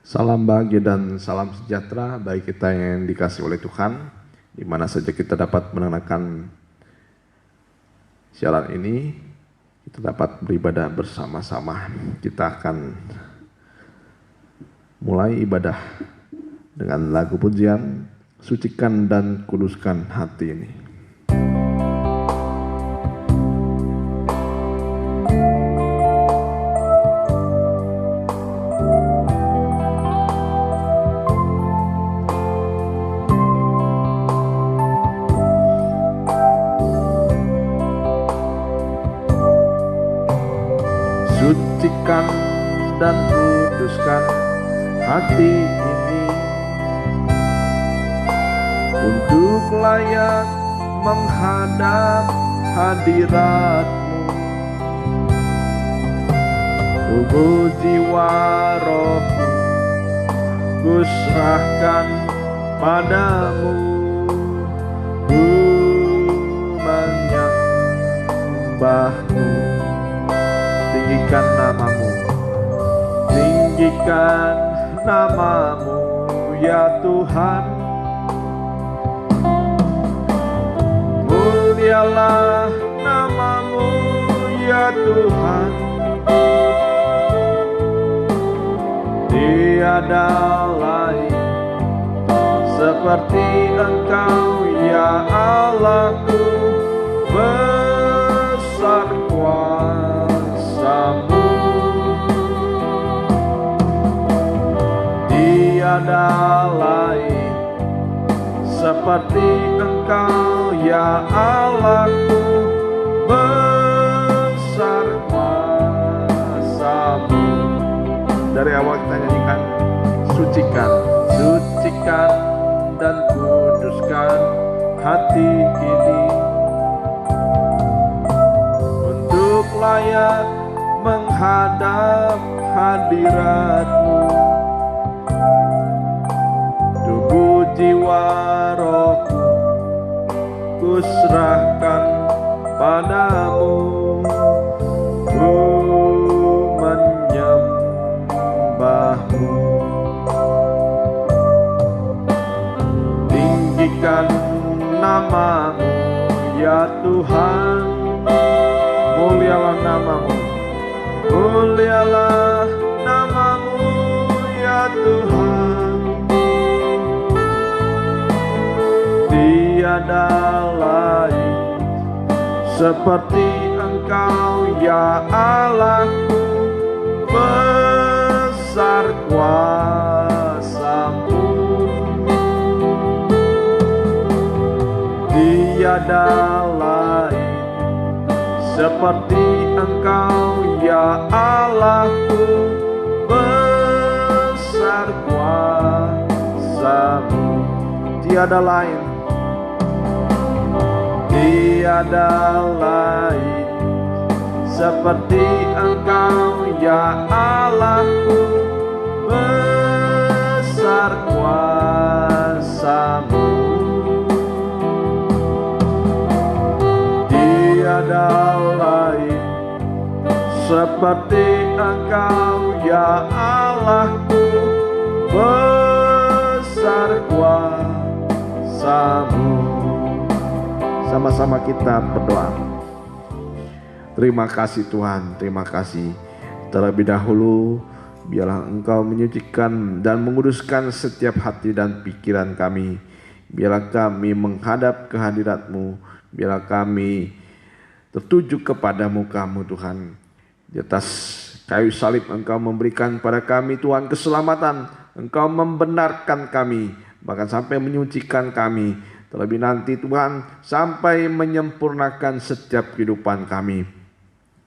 Salam bahagia dan salam sejahtera bagi kita yang dikasihi oleh Tuhan, di mana saja kita dapat mendengarkan siaran ini, kita dapat beribadah bersama-sama. Kita akan mulai ibadah dengan lagu pujian, Sucikan dan Kuduskan Hati ini. Sucikan dan kuduskan hati ini untuk layak menghadap hadirat-Mu. Tubuh jiwa rohku kuserahkan padamu. Ku menyembah-Mu. Tinggikan namamu, tinggikan namamu ya Tuhan. Mulialah namamu ya Tuhan. Tiada lain seperti Engkau ya Allahku, besar kuasa-Mu. Tiada lain seperti Engkau ya Allahku, besar kuasa-Mu. Dari awal kita nyanyikan, sucikan, sucikan dan kuduskan hati ini untuk layak menghadap hadirat-Mu. Tubuh jiwa rohku kuserahkan padamu. Ku menyembah-Mu. Tinggikan namamu ya Tuhan. Mulialah namamu, mulialah namamu ya Tuhan. Tiada lain seperti Engkau ya Allahku, besar kuasa-Mu. Tiada lain seperti Engkau ya Allahku, besar kuasa-Mu. Tiada lain, tiada lain seperti Engkau ya Allahku, besar kuasa-Mu. Tiada lain seperti Engkau ya Allahku, besar kuasa-Mu. Sama-sama kita berdoa. Terima kasih Tuhan, terima kasih. Terlebih dahulu biarlah Engkau menyucikan dan menguduskan setiap hati dan pikiran kami. Biarlah kami menghadap kehadirat-Mu. Biarlah kami tertuju kepada muka-Mu Tuhan. Di atas kayu salib Engkau memberikan pada kami Tuhan keselamatan. Engkau membenarkan kami, bahkan sampai menyucikan kami. Terlebih nanti Tuhan sampai menyempurnakan setiap kehidupan kami.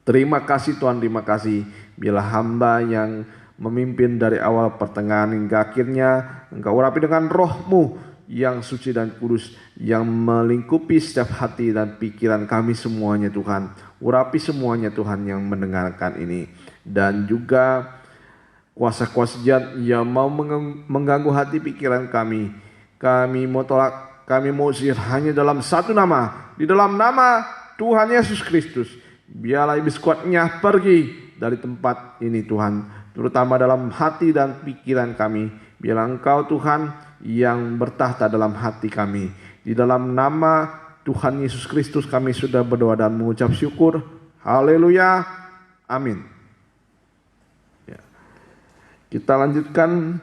Terima kasih Tuhan, terima kasih. Bila hamba yang memimpin dari awal pertengahan hingga akhirnya, Engkau urapi dengan roh-Mu yang suci dan kudus, yang melingkupi setiap hati dan pikiran kami semuanya Tuhan. Urapi semuanya Tuhan yang mendengarkan ini. Dan juga kuasa-kuasa jahat yang mau mengganggu hati pikiran kami. Kami mau tolak, kami mau usir hanya dalam satu nama. Di dalam nama Tuhan Yesus Kristus. Biarlah iblis kuatnya pergi dari tempat ini Tuhan. terutama dalam hati dan pikiran kami. Biarlah Engkau Tuhan yang bertahta dalam hati kami. Di dalam nama Tuhan Yesus Kristus kami sudah berdoa dan mengucap syukur. Haleluya. Amin. Ya. Kita lanjutkan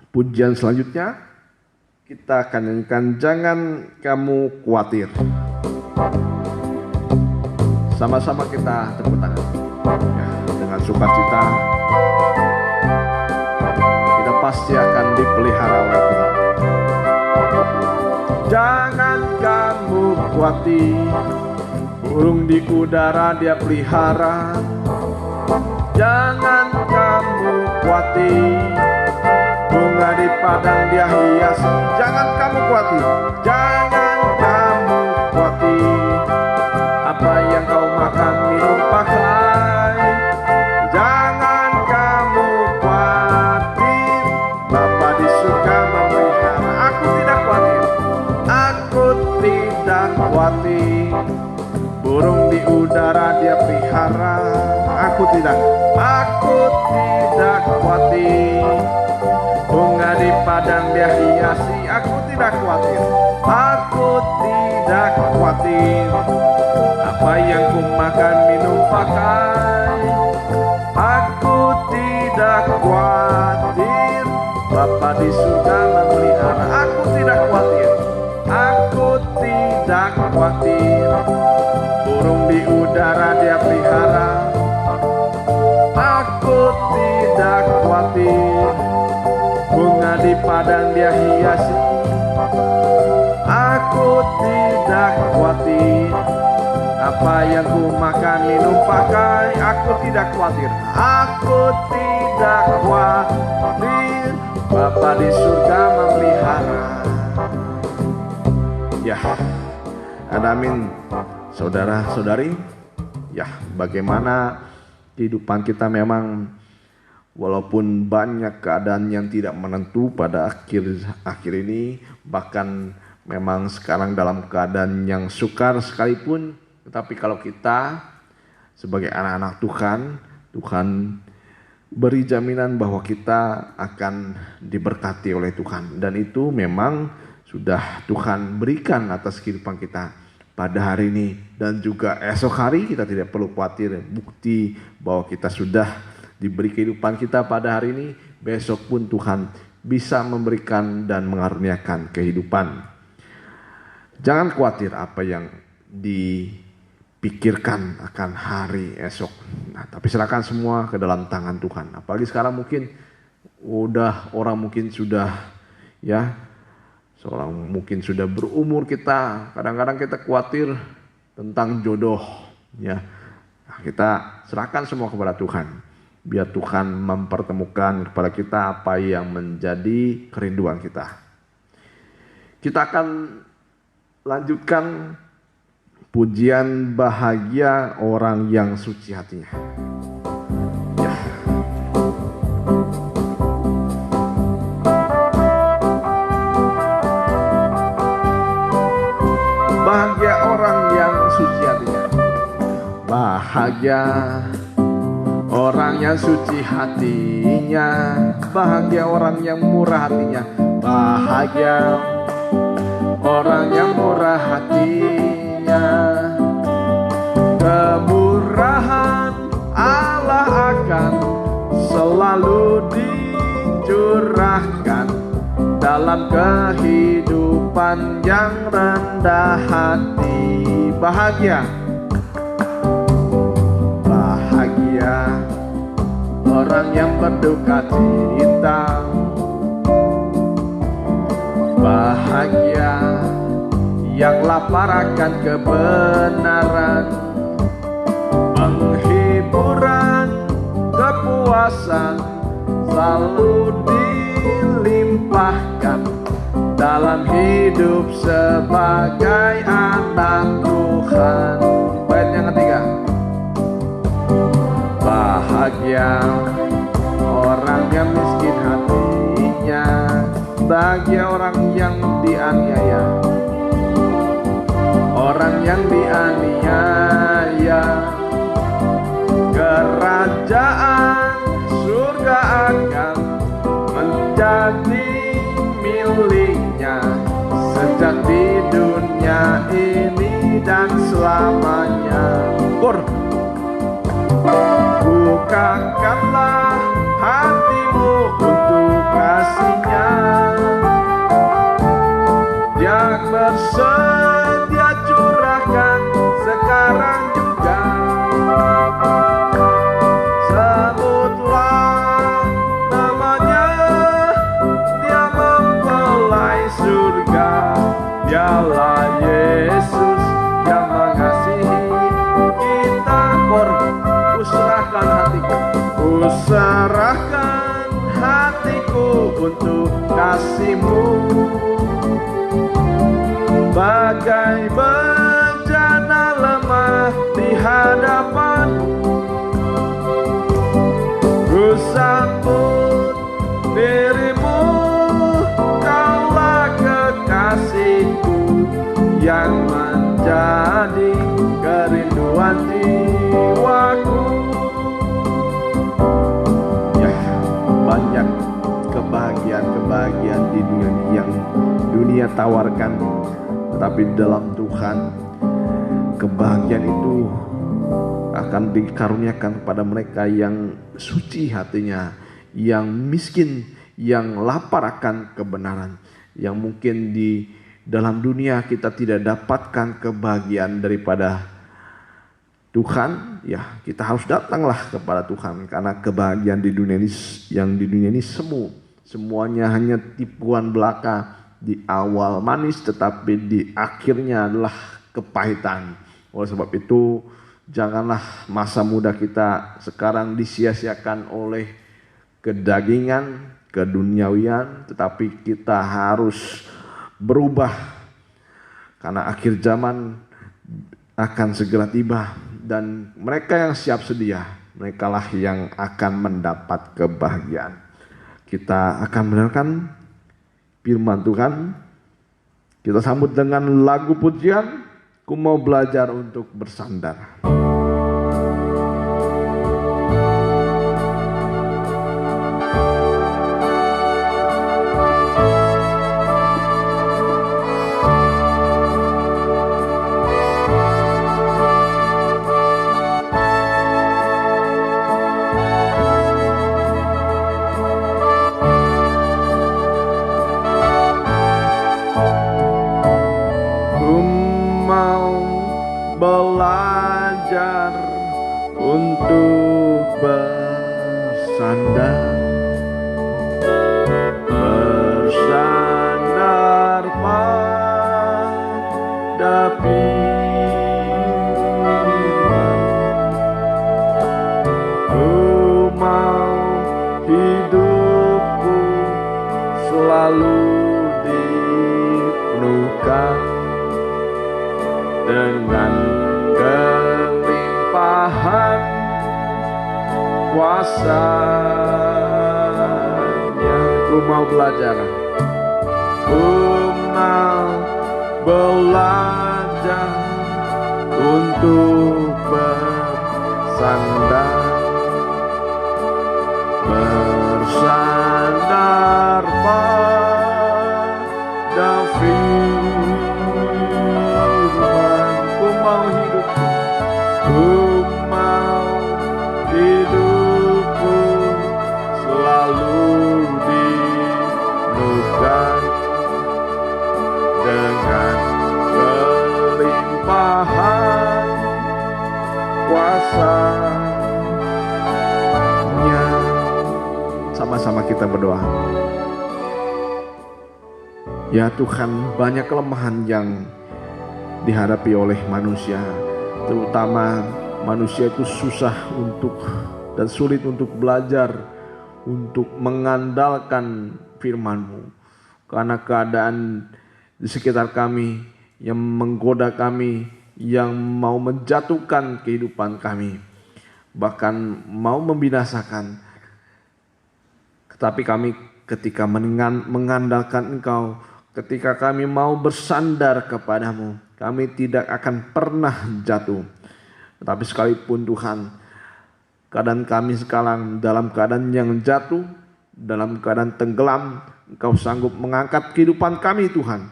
pujian selanjutnya. Kita akan nyanyikan Jangan Kamu Khawatir. Sama-sama kita tepuk tangan. Ya, dengan sukacita kita pasti akan dipelihara oleh Tuhan. Jangan kamu khawatir, burung di udara Dia pelihara. Jangan kamu khawatir, bunga di padang Dia hiasi. Jangan kamu khawatir, jangan kamu khawatir, apa yang kau makan, minum, pakai. Jangan kamu khawatir, Bapa di surga memelihara. Aku tidak khawatir, aku tidak khawatir, burung di udara Dia pelihara. Aku tidak khawatir, bunga di padang Dia hiasi. Aku tidak khawatir, aku tidak khawatir, apa yang ku makan, minum, pakai. Aku tidak khawatir, Bapa di surga memelihara. Aku tidak khawatir, aku tidak khawatir, burung di udara Dia pelihara. Aku tidak khawatir, bunga di padang Dia hiasi. Aku tidak khawatir, apa yang ku makan, minum, pakai. Aku tidak khawatir, aku tidak khawatir, Bapa di surga memelihara. Ya, amin, saudara-saudari. Ya, bagaimana kehidupan kita memang walaupun banyak keadaan yang tidak menentu pada akhir ini, bahkan memang sekarang dalam keadaan yang sukar sekalipun, tetapi kalau kita sebagai anak-anak Tuhan, Tuhan beri jaminan bahwa kita akan diberkati oleh Tuhan, dan itu memang sudah Tuhan berikan atas kehidupan kita pada hari ini dan juga esok hari. Kita tidak perlu khawatir, bukti bahwa kita sudah diberi kehidupan kita pada hari ini, besok pun Tuhan bisa memberikan dan mengaruniakan kehidupan. Jangan khawatir apa yang dipikirkan akan hari esok. Nah, tapi serahkan semua ke dalam tangan Tuhan. Apalagi sekarang mungkin orang mungkin sudah seorang mungkin sudah berumur kita. Kadang-kadang kita khawatir tentang jodoh, ya. Nah, kita serahkan semua kepada Tuhan. Biar Tuhan mempertemukan kepada kita apa yang menjadi kerinduan kita. Kita akan lanjutkan pujian Bahagia Orang Yang Suci Hatinya. Ya. Bahagia orang yang suci hatinya. Bahagia orang yang suci hatinya, bahagia orang yang murah hatinya. Bahagia orang yang murah hatinya, kemurahan Allah akan selalu dicurahkan dalam kehidupan yang rendah hati. Bahagia orang yang berduka cita, bahagia yang lapar akan kebenaran, penghiburan, kepuasan selalu dilimpahkan dalam hidup sebagai anak Tuhan. Bait yang ketiga. Bahagia orang yang miskin hatinya, bahagia orang yang dianiaya, orang yang dianiaya, kerajaan jadi miliknya sejak di dunia ini dan selamanya. Bukakanlah hatimu untuk kasih-Nya yang bersedia curahkan sekarang juga. Sebutlah namanya, Dia mempelai surga. Dialah Yesus yang mengasihi kita. Kuserahkan hatiku, kuserahkan hatiku untuk kasih-Mu. Bagai bejana lemah di hadapan, ku sambut diri-Mu. Kaulah kekasihku yang menjadi kerinduan jiwaku. Ya, banyak kebahagiaan di dunia yang dunia tawarkan, tetapi dalam Tuhan kebahagiaan itu akan dikaruniakan kepada mereka yang suci hatinya, yang miskin, yang lapar akan kebenaran. Yang mungkin di dalam dunia kita tidak dapatkan kebahagiaan daripada Tuhan, ya kita harus datanglah kepada Tuhan, karena kebahagiaan di dunia ini, yang di dunia ini semuanya hanya tipuan belaka. Di awal manis tetapi di akhirnya adalah kepahitan. Oleh sebab itu janganlah masa muda kita sekarang disia-siakan oleh kedagingan, keduniawian, tetapi kita harus berubah, karena akhir zaman akan segera tiba dan mereka yang siap sedia, merekalah yang akan mendapat kebahagiaan. Kita akan mendengarkan firman Tuhan. Kita sambut dengan lagu pujian, Ku Mau Belajar Untuk Bersandar. Belajar untuk bersandar, bersandar pada firman. Ku mau hidupku selalu dipenuhkan dengan kelimpahan kuasa-Nya. Ku mau belajar, ku mau belajar untuk bersandar, bersandar pada firman. Ku mau hidupku, ku mau hidupku selalu dipenuhkan dengan kelimpahan kuasa-Nya. Sama-sama kita berdoa. Ya Tuhan, banyak kelemahan yang dihadapi oleh manusia, terutama manusia itu susah untuk dan sulit untuk belajar, untuk mengandalkan firman-Mu, karena keadaan di sekitar kami yang menggoda kami, yang mau menjatuhkan kehidupan kami, bahkan mau membinasakan. Tetapi kami ketika mengandalkan Engkau, ketika kami mau bersandar kepadamu, kami tidak akan pernah jatuh. Tetapi sekalipun Tuhan, keadaan kami sekarang dalam keadaan yang jatuh, dalam keadaan tenggelam, Engkau sanggup mengangkat kehidupan kami Tuhan.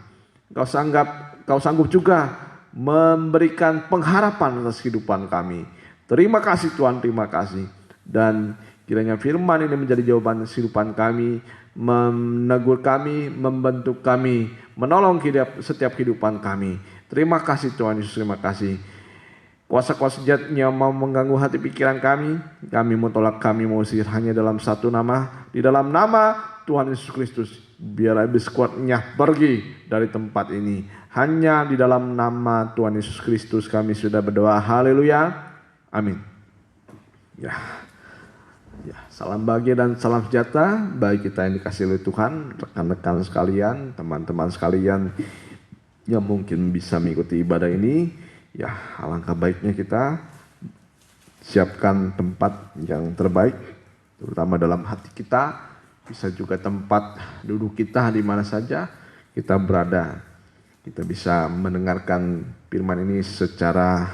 Engkau sanggup juga memberikan pengharapan atas kehidupan kami. Terima kasih Tuhan, terima kasih. Dan kiranya firman ini menjadi jawaban kehidupan kami, menegur kami, membentuk kami, menolong setiap kehidupan kami. Terima kasih Tuhan Yesus, terima kasih. Kuasa-kuasa jahat yang mau mengganggu hati pikiran kami mau tolak, kami mau usir hanya dalam satu nama, di dalam nama Tuhan Yesus Kristus. Biar habis kuatnya pergi dari tempat ini. Hanya di dalam nama Tuhan Yesus Kristus kami sudah berdoa. Haleluya. Amin. Ya, salam bahagia dan salam sejahtera bagi kita yang dikasihi oleh Tuhan, rekan-rekan sekalian, teman-teman sekalian yang mungkin bisa mengikuti ibadah ini. Ya, alangkah baiknya kita siapkan tempat yang terbaik, terutama dalam hati kita, bisa juga tempat duduk kita di mana saja kita berada. Kita bisa mendengarkan firman ini secara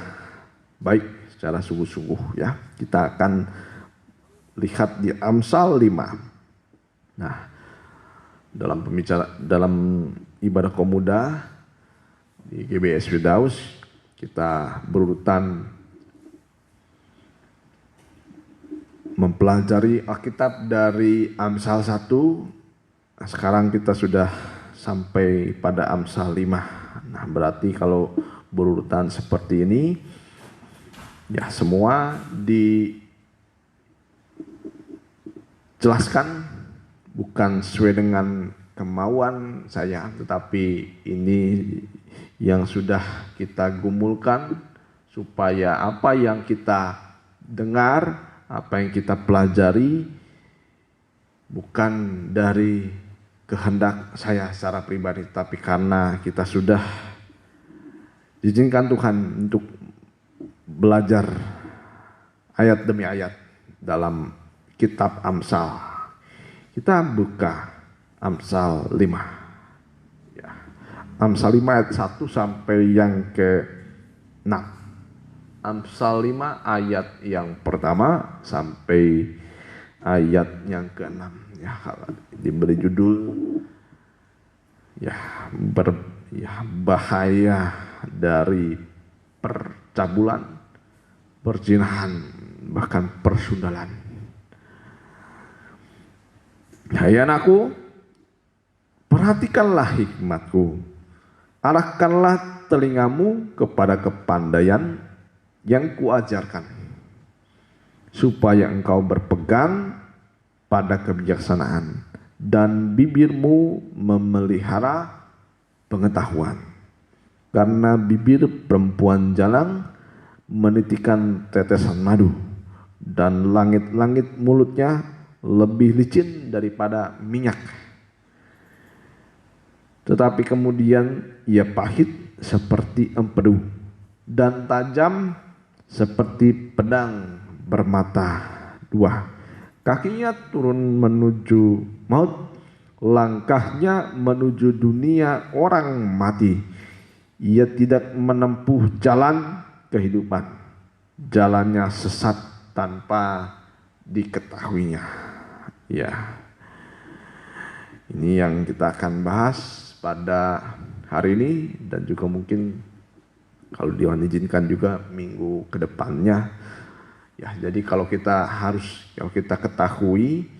baik, secara sungguh-sungguh ya. Kita akan lihat di Amsal 5. Nah, dalam ibadah komuda di GBS Firdaus, kita berurutan mempelajari Alkitab dari Amsal 1. Nah, sekarang kita sudah sampai pada Amsal 5. Nah, berarti kalau berurutan seperti ini, ya semua dijelaskan bukan sesuai dengan kemauan saya, tetapi ini yang sudah kita gumulkan supaya apa yang kita dengar, apa yang kita pelajari bukan dari kehendak saya secara pribadi, tapi karena kita sudah diizinkan Tuhan untuk belajar ayat demi ayat dalam kitab Amsal. Kita buka Amsal 5. Amsal 5 ayat 1 sampai yang ke-6. Amsal 5 ayat yang pertama sampai ayat yang ke-6. Ya, diberi judul bahaya dari percabulan, perzinahan, bahkan persundalan. Hai anakku, perhatikanlah hikmatku. Arahkanlah telingamu kepada kepandaian yang kuajarkan, supaya engkau berpegang pada kebijaksanaan dan bibirmu memelihara pengetahuan. Karena bibir perempuan jalang menitikan tetesan madu, dan langit-langit mulutnya lebih licin daripada minyak. Tetapi kemudian ia pahit seperti empedu dan tajam seperti pedang bermata dua. Kakinya turun menuju maut, langkahnya menuju dunia orang mati. Ia tidak menempuh jalan kehidupan, jalannya sesat tanpa diketahuinya. Ya, ini yang kita akan bahas pada hari ini, dan juga mungkin kalau Tuhan izinkan juga minggu ke depannya. Ya, jadi kalau kita ketahui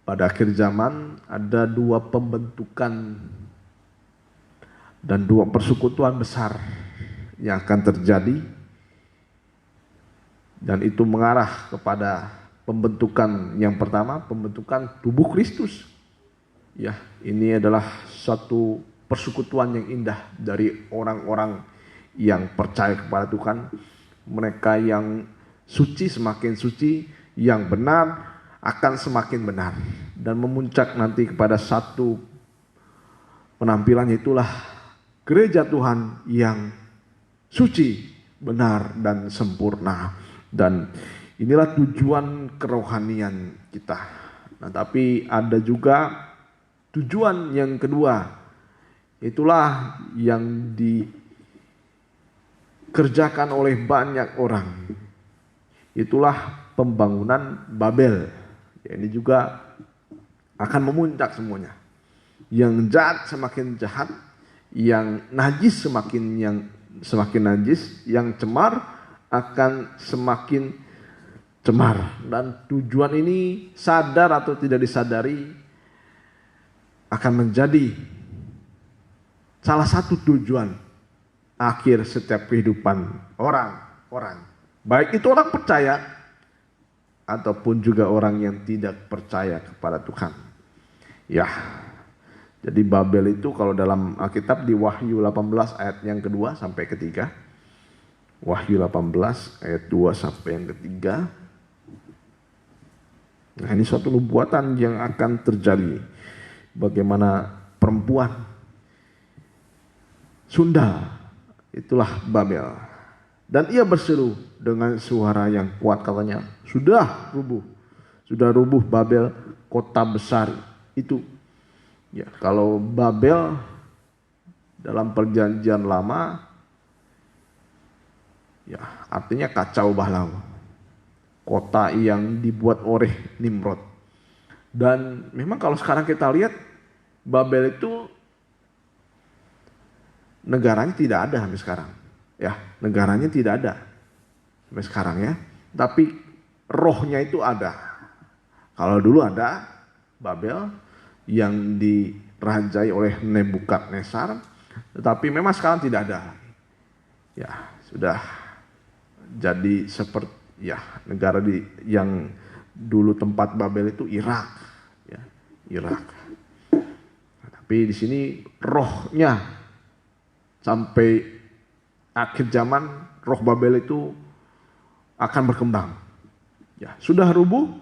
pada akhir zaman ada dua pembentukan dan dua persekutuan besar yang akan terjadi, dan itu mengarah kepada pembentukan yang pertama, pembentukan tubuh Kristus. Ya, ini adalah satu persekutuan yang indah dari orang-orang yang percaya kepada Tuhan. Mereka yang suci semakin suci, yang benar akan semakin benar, dan memuncak nanti kepada satu penampilan, itulah gereja Tuhan yang suci, benar, dan sempurna. Dan inilah tujuan kerohanian kita. Nah, tapi ada juga tujuan yang kedua, itulah yang dikerjakan oleh banyak orang. Itulah pembangunan Babel. Ya, ini juga akan memuncak semuanya. Yang jahat semakin jahat, yang najis semakin najis, yang cemar akan semakin cemar. Dan tujuan ini sadar atau tidak disadari akan menjadi salah satu tujuan akhir setiap kehidupan orang-orang. Baik itu orang percaya ataupun juga orang yang tidak percaya kepada Tuhan. Ya, jadi Babel itu kalau dalam Alkitab di Wahyu 18 ayat yang kedua sampai ketiga. Wahyu 18 ayat 2 sampai yang ketiga. Nah, ini suatu nubuatan yang akan terjadi. Bagaimana perempuan sundal, itulah Babel. Dan ia berseru dengan suara yang kuat, katanya, sudah rubuh Babel, kota besar itu. Ya, kalau Babel dalam perjanjian lama, ya artinya kacau balau. Kota yang dibuat oleh Nimrod. Dan memang kalau sekarang kita lihat, Babel itu negaranya tidak ada sampai sekarang. Ya, negaranya tidak ada sampai sekarang ya. Tapi rohnya itu ada. Kalau dulu ada Babel yang dirajai oleh Nebukadnezar, tetapi memang sekarang tidak ada. Ya, sudah jadi seperti ya negara yang dulu tempat Babel itu Irak, ya, Irak. Nah, tapi di sini rohnya sampai akhir zaman roh Babel itu akan berkembang. Ya, sudah rubuh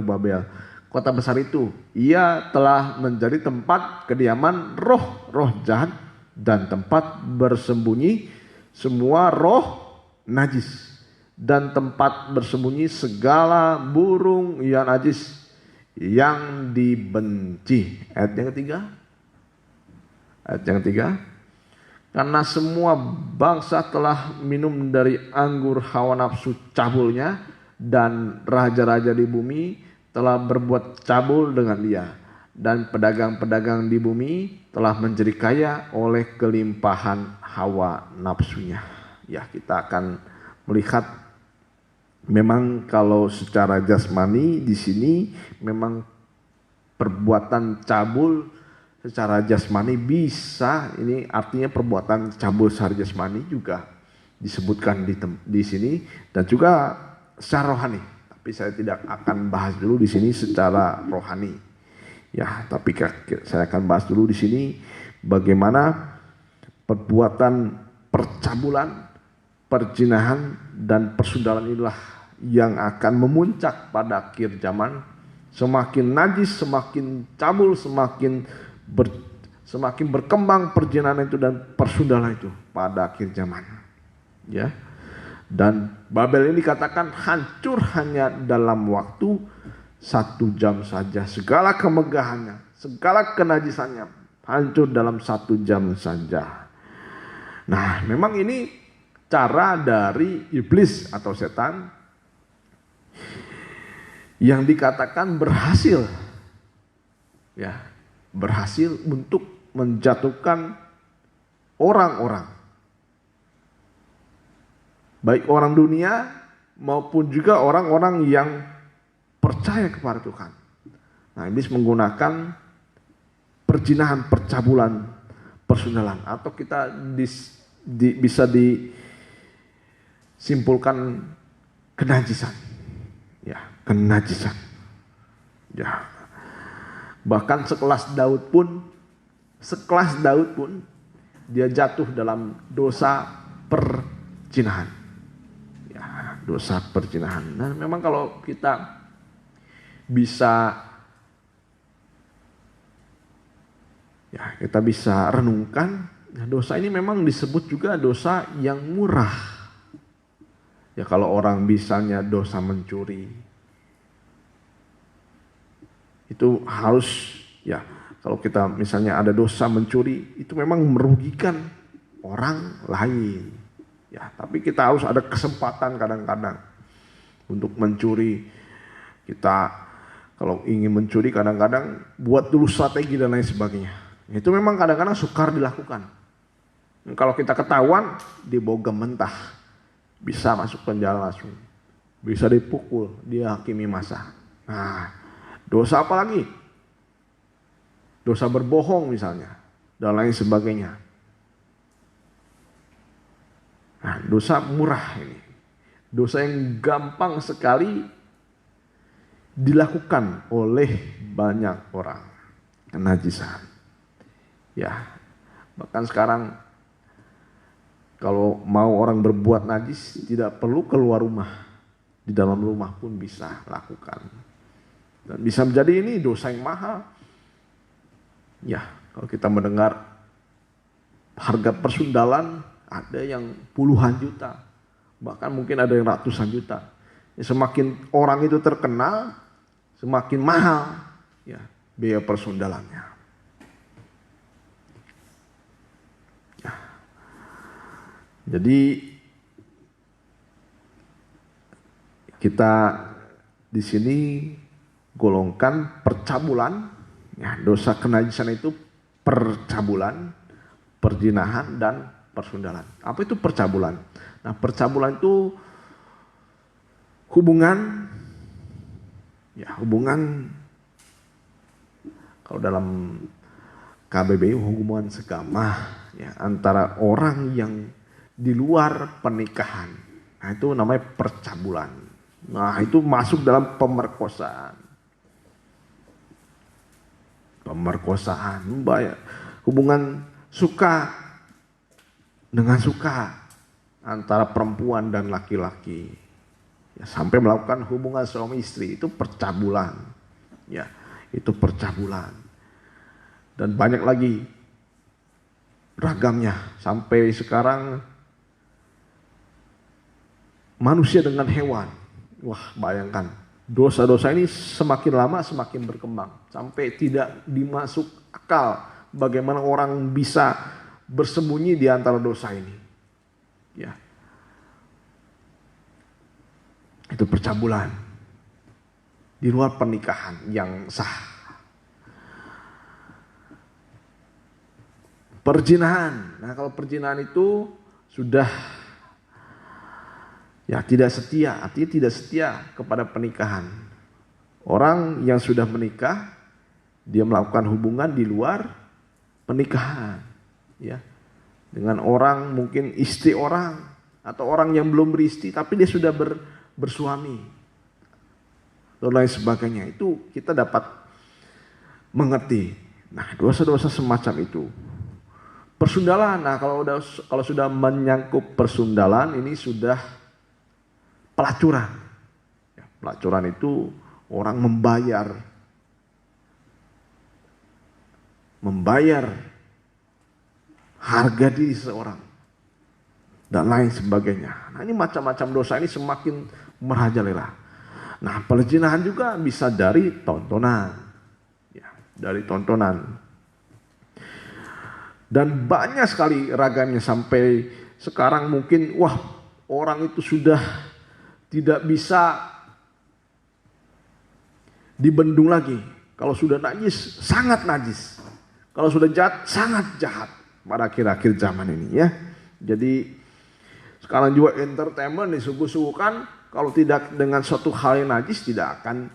Babel. Kota besar itu, ia telah menjadi tempat kediaman roh-roh jahat dan tempat bersembunyi semua roh najis. Dan tempat bersembunyi segala burung yang najis yang dibenci. Ayat yang ketiga. Karena semua bangsa telah minum dari anggur hawa nafsu cabulnya, dan raja-raja di bumi telah berbuat cabul dengan dia, dan pedagang-pedagang di bumi telah menjadi kaya oleh kelimpahan hawa nafsunya. Ya, kita akan melihat memang kalau secara jasmani di sini memang perbuatan cabul secara jasmani bisa, ini artinya perbuatan cabul secara jasmani juga disebutkan di sini, dan juga secara rohani. Tapi saya tidak akan bahas dulu di sini secara rohani. Ya, tapi saya akan bahas dulu di sini bagaimana perbuatan percabulan, perzinahan dan persundalan inilah yang akan memuncak pada akhir zaman. Semakin najis, semakin cabul, semakin berkembang perzinahan itu dan persundalan itu pada akhir zaman. Ya. Dan Babel ini dikatakan hancur hanya dalam waktu 1 jam saja. Segala kemegahannya, segala kenajisannya hancur dalam 1 jam saja. Nah, memang ini cara dari iblis atau setan yang dikatakan berhasil, ya, berhasil untuk menjatuhkan orang-orang, baik orang dunia maupun juga orang-orang yang percaya kepada Tuhan. Nah, iblis menggunakan perzinahan, percabulan, persundalan, atau kita bisa disimpulkan kenajisan. Ya, kenajisan. Ya. Bahkan sekelas Daud pun dia jatuh dalam dosa perzinahan. Ya, dosa perzinahan. Nah, memang kalau kita bisa renungkan, dosa ini memang disebut juga dosa yang murah. Ya, kalau orang misalnya dosa mencuri, itu harus, ya, kalau kita misalnya ada dosa mencuri, itu memang merugikan orang lain. Ya, tapi kita harus ada kesempatan kadang-kadang untuk mencuri. Kita Kalau ingin mencuri kadang-kadang buat dulu strategi dan lain sebagainya. Itu memang kadang-kadang sukar dilakukan. Dan kalau kita ketahuan, dibogem mentah. Bisa masuk penjara langsung. Bisa dipukul, dihakimi masa. Nah, dosa apa lagi? Dosa berbohong misalnya, dan lain sebagainya. Nah, dosa murah ini. Dosa yang gampang sekali dilakukan oleh banyak orang. Kenajisan. Ya, bahkan sekarang kalau mau orang berbuat najis tidak perlu keluar rumah. Di dalam rumah pun bisa lakukan. Dan bisa menjadi ini dosa yang mahal. Ya, kalau kita mendengar harga persundalan ada yang puluhan juta, bahkan mungkin ada yang ratusan juta. Ya, semakin orang itu terkenal, semakin mahal ya biaya persundalannya. Ya. Jadi kita di sini golongkan percabulan. Ya, dosa kenajisan itu percabulan, perzinahan, dan persundalan. Apa itu percabulan? Nah, percabulan itu hubungan, ya hubungan kalau dalam KBBI hubungan segama ya antara orang yang di luar pernikahan. Nah, itu namanya percabulan. Nah, itu masuk dalam pemerkosaan. Pemerkosaan, hubungan suka dengan suka antara perempuan dan laki-laki, ya, sampai melakukan hubungan suami istri, itu percabulan, ya itu percabulan, dan banyak lagi ragamnya sampai sekarang manusia dengan hewan, wah bayangkan. Dosa-dosa ini semakin lama semakin berkembang sampai tidak dimasuk akal bagaimana orang bisa bersembunyi di antara dosa ini. Ya. Itu percabulan di luar pernikahan yang sah. Perzinahan. Nah, kalau perzinahan itu sudah ya tidak setia, artinya tidak setia kepada pernikahan. Orang yang sudah menikah, dia melakukan hubungan di luar pernikahan, ya, dengan orang mungkin istri orang atau orang yang belum beristri tapi dia sudah bersuami dan lain sebagainya. Itu kita dapat mengerti. Nah, dosa-dosa semacam itu. Persundalan. Nah, kalau sudah menyangkut persundalan ini sudah pelacuran. Ya, pelacuran itu orang membayar harga diri seseorang dan lain sebagainya. Nah, ini macam-macam dosa ini semakin merajalela. Nah, perzinahan juga bisa dari tontonan, ya, dari tontonan. Dan banyak sekali ragamnya sampai sekarang mungkin orang itu sudah tidak bisa dibendung lagi. Kalau sudah najis, sangat najis. Kalau sudah jahat, sangat jahat pada akhir-akhir zaman ini ya. Jadi sekarang juga entertainment disuguh-suguhkan, kalau tidak dengan suatu hal yang najis tidak akan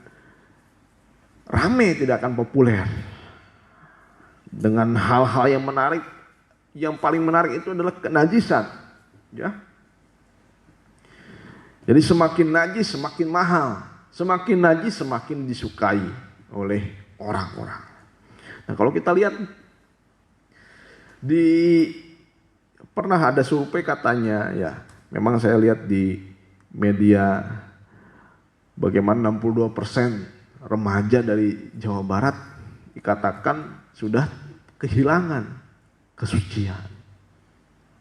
rame, tidak akan populer. Dengan hal-hal yang menarik, yang paling menarik itu adalah kenajisan, ya. Jadi semakin najis semakin mahal, semakin najis semakin disukai oleh orang-orang. Nah, kalau kita lihat pernah ada survei katanya, ya memang saya lihat di media bagaimana 62% remaja dari Jawa Barat dikatakan sudah kehilangan kesucian.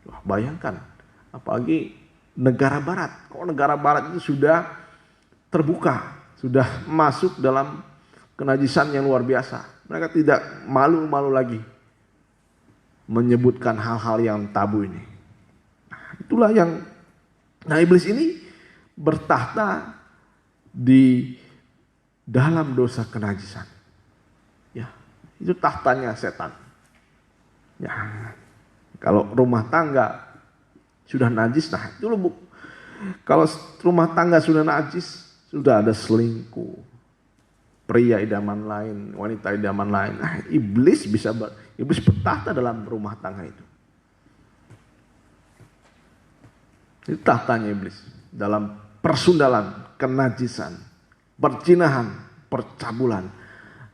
Wah, bayangkan, apalagi negara barat. Kalau negara barat itu sudah terbuka, sudah masuk dalam kenajisan yang luar biasa. Mereka tidak malu-malu lagi menyebutkan hal-hal yang tabu ini. Nah, itulah iblis ini bertahta di dalam dosa kenajisan. Ya, itu tahtanya setan. Ya, kalau rumah tangga sudah najis, nah itu loh, kalau rumah tangga sudah najis, sudah ada selingkuh, pria idaman lain, wanita idaman lain. Nah, iblis bertahta dalam rumah tangga itu. Itu tahtanya iblis dalam persundalan, kenajisan, perzinahan, percabulan.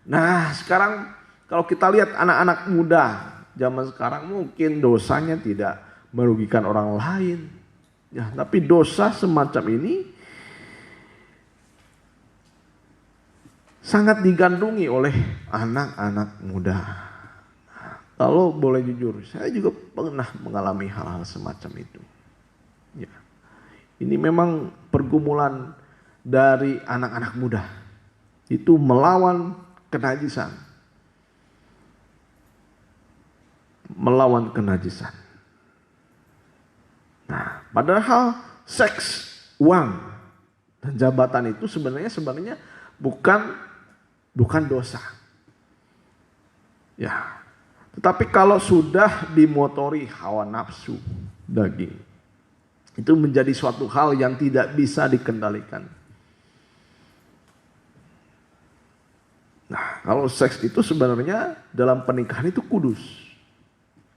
Nah, sekarang kalau kita lihat anak-anak muda zaman sekarang, mungkin dosanya tidak merugikan orang lain. Ya, tapi dosa semacam ini sangat digandrungi oleh anak-anak muda. Nah, kalau boleh jujur, saya juga pernah mengalami hal-hal semacam itu. Ya. Ini memang pergumulan dari anak-anak muda. Itu melawan kenajisan. Melawan kenajisan. Nah, padahal seks, uang, dan jabatan itu sebenarnya bukan dosa. Ya. Tetapi kalau sudah dimotori hawa nafsu daging, itu menjadi suatu hal yang tidak bisa dikendalikan. Nah, kalau seks itu sebenarnya dalam pernikahan itu kudus.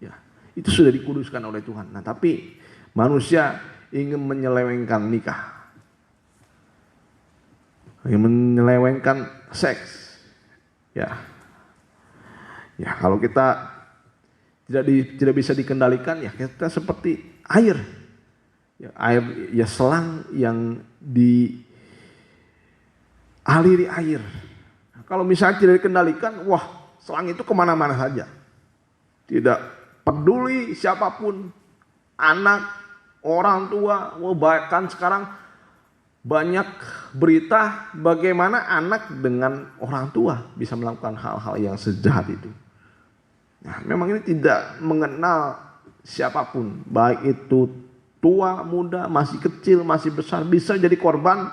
Ya, itu sudah dikuduskan oleh Tuhan. Nah, tapi manusia ingin menyelewengkan nikah. Ingin menyelewengkan seks. Ya. Ya, kalau kita tidak bisa dikendalikan, ya kita seperti air. Ya, air, ya selang yang dialiri air. Nah, kalau misalnya tidak dikendalikan, wah, selang itu kemana-mana saja. Tidak peduli siapapun, anak, orang tua. Bahkan sekarang banyak berita bagaimana anak dengan orang tua bisa melakukan hal-hal yang sejahat itu. Nah, memang ini tidak mengenal siapapun, baik itu tua, muda, masih kecil, masih besar, bisa jadi korban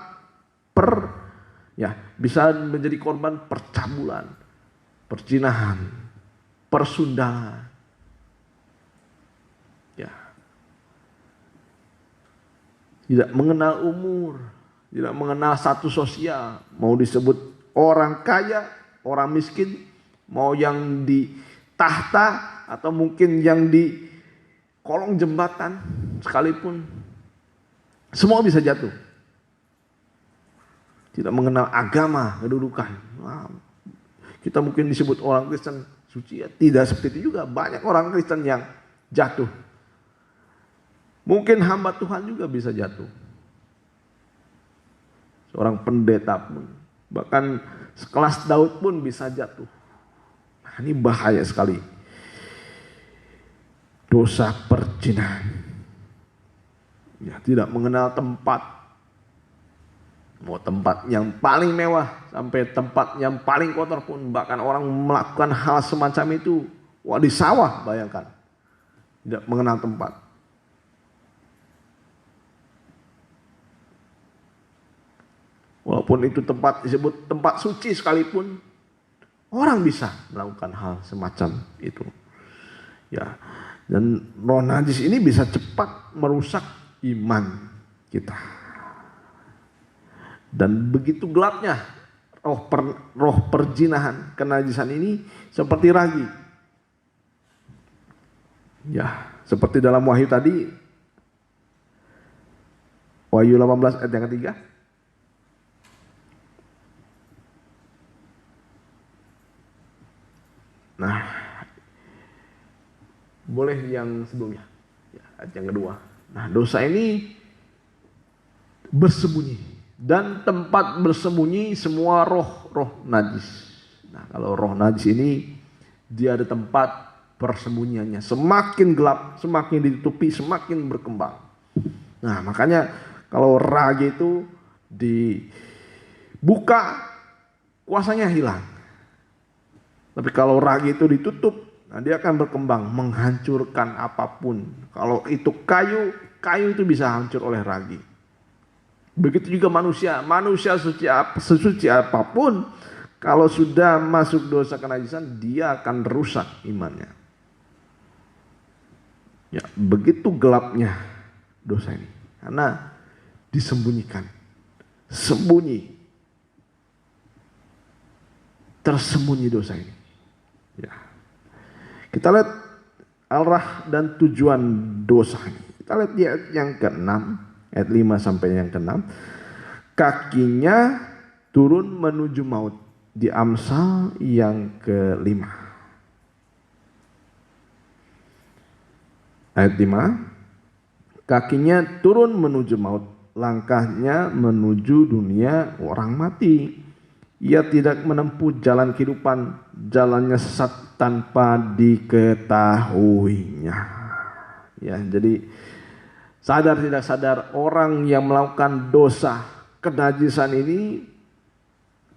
bisa menjadi korban percabulan, perzinahan, persundahan. Ya. Tidak mengenal umur, tidak mengenal status sosial, mau disebut orang kaya, orang miskin, mau yang di tahta atau mungkin yang di kolong jembatan sekalipun, semua bisa jatuh. Tidak mengenal agama, kedudukan. Nah, kita mungkin disebut orang Kristen suci, ya tidak seperti itu juga. Banyak orang Kristen yang jatuh. Mungkin hamba Tuhan juga bisa jatuh. Seorang pendeta pun, bahkan sekelas Daud pun bisa jatuh. Nah, ini bahaya sekali. Dosa perzinahan. Ya, tidak mengenal tempat. Mau tempat yang paling mewah sampai tempat yang paling kotor pun, bahkan orang melakukan hal semacam itu, wah, di sawah, bayangkan. Tidak mengenal tempat. Walaupun itu tempat disebut tempat suci sekalipun, orang bisa melakukan hal semacam itu. Ya, dan roh najis ini bisa cepat merusak iman kita. Dan begitu gelapnya roh perzinahan, kenajisan ini seperti ragi. Ya, seperti dalam Wahyu tadi, Wahyu 18 ayat yang ketiga. Nah, boleh yang sebelumnya, ya, ayat yang kedua. Nah, dosa ini bersembunyi. Dan tempat bersembunyi semua roh najis. Nah, kalau roh najis ini, dia ada tempat persembunyiannya. Semakin gelap, semakin ditutupi, semakin berkembang. Nah, makanya kalau ragi itu dibuka, kuasanya hilang. Tapi kalau ragi itu ditutup, nah dia akan berkembang, menghancurkan apapun. Kalau itu kayu itu bisa hancur oleh ragi. Begitu juga manusia sesuci apapun, kalau sudah masuk dosa kenajisan, dia akan rusak imannya. Ya, begitu gelapnya dosa ini, karena disembunyikan, tersembunyi dosa ini. Ya. Kita lihat arah dan tujuan dosa ini. Kita lihat di ayat yang ke-6, ayat 5 sampai yang ke-6. Kakinya turun menuju maut, di Amsal yang ke-5. Ayat 5. Kakinya turun menuju maut, langkahnya menuju dunia orang mati. Ia tidak menempuh jalan kehidupan, jalannya sesat tanpa diketahuinya. Ya, jadi sadar tidak sadar orang yang melakukan dosa kenajisan ini,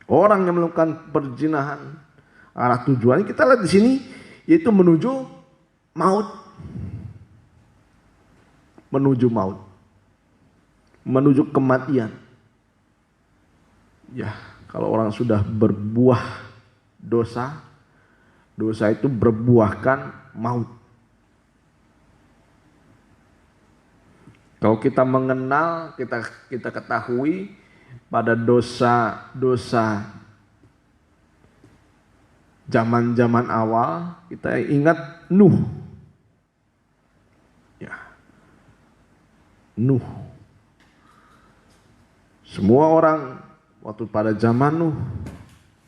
orang yang melakukan perzinahan, arah tujuannya kita lihat di sini yaitu menuju maut. Menuju kematian. Ya, kalau orang sudah berbuah dosa, dosa itu berbuahkan maut. Kalau kita mengenal, kita ketahui pada dosa-dosa zaman-zaman awal, kita ingat Nuh. Ya. Nuh. Semua orang waktu pada zaman Nuh,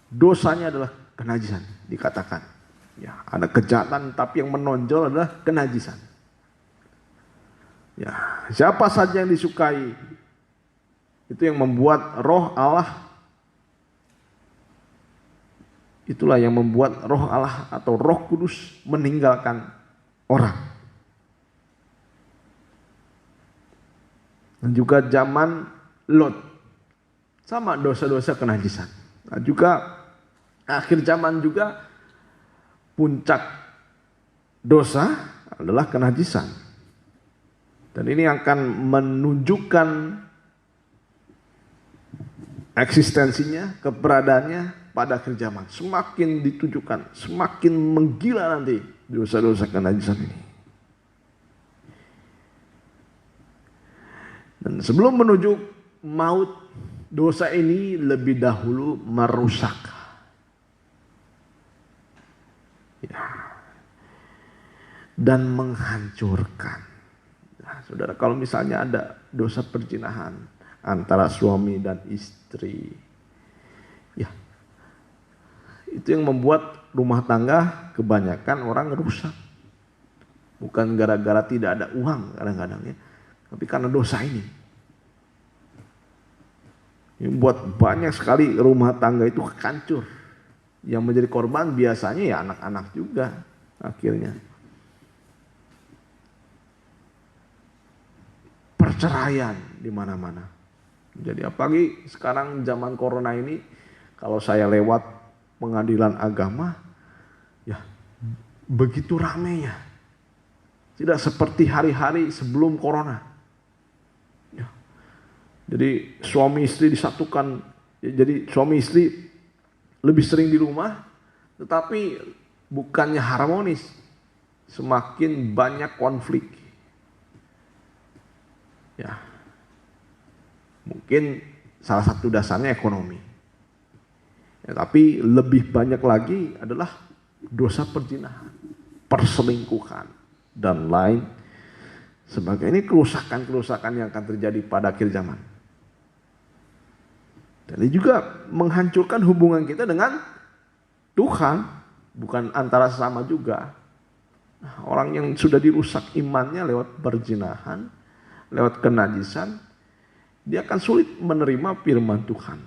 dosanya adalah kenajisan, dikatakan. Ya, ada kejahatan tapi yang menonjol adalah kenajisan. Ya, siapa saja yang disukai, itu yang membuat roh Allah, itulah yang membuat roh Allah atau Roh Kudus meninggalkan orang. Dan juga zaman Lot, sama dosa-dosa kenajisan. Nah, juga akhir zaman juga puncak dosa adalah kenajisan. Dan ini akan menunjukkan eksistensinya, keberadaannya pada akhir zaman. Semakin ditujukan, semakin menggila nanti dosa-dosa kenajisan ini. Dan sebelum menuju maut, dosa ini lebih dahulu merusak. Ya. Dan menghancurkan. Nah, saudara, kalau misalnya ada dosa perzinahan antara suami dan istri, ya, itu yang membuat rumah tangga kebanyakan orang rusak. Bukan gara-gara tidak ada uang kadang-kadang ya, tapi karena dosa ini. Yang membuat banyak sekali rumah tangga itu hancur. Yang menjadi korban biasanya ya anak-anak juga akhirnya. Perceraian di mana-mana. Jadi apalagi sekarang zaman corona ini, kalau saya lewat pengadilan agama, ya begitu ramainya. Tidak seperti hari-hari sebelum corona. Ya. Jadi suami istri disatukan. Jadi suami istri lebih sering di rumah, tetapi bukannya harmonis, semakin banyak konflik. Ya, mungkin salah satu dasarnya ekonomi. Ya, tapi lebih banyak lagi adalah dosa perzinahan, perselingkuhan, dan lain sebagainya. Ini kerusakan-kerusakan yang akan terjadi pada akhir zaman. Dan ini juga menghancurkan hubungan kita dengan Tuhan, bukan antara sesama juga. Nah, orang yang sudah dirusak imannya lewat perzinahan, lewat kenajisan, dia akan sulit menerima firman Tuhan.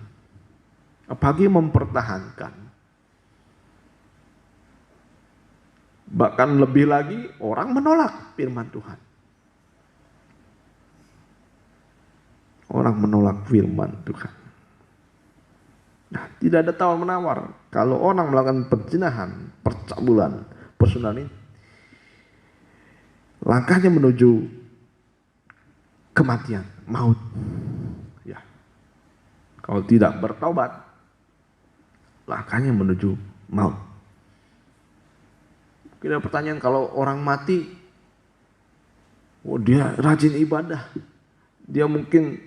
Apalagi mempertahankan. Bahkan lebih lagi orang menolak firman Tuhan. Orang menolak firman Tuhan. Nah, tidak ada tawar-menawar. Kalau orang melakukan perzinahan, percabulan, persunahan, langkahnya menuju kematian, maut. Ya. Kalau tidak bertobat, langkahnya menuju maut. Mungkin ada pertanyaan, kalau orang mati, oh dia rajin ibadah, dia mungkin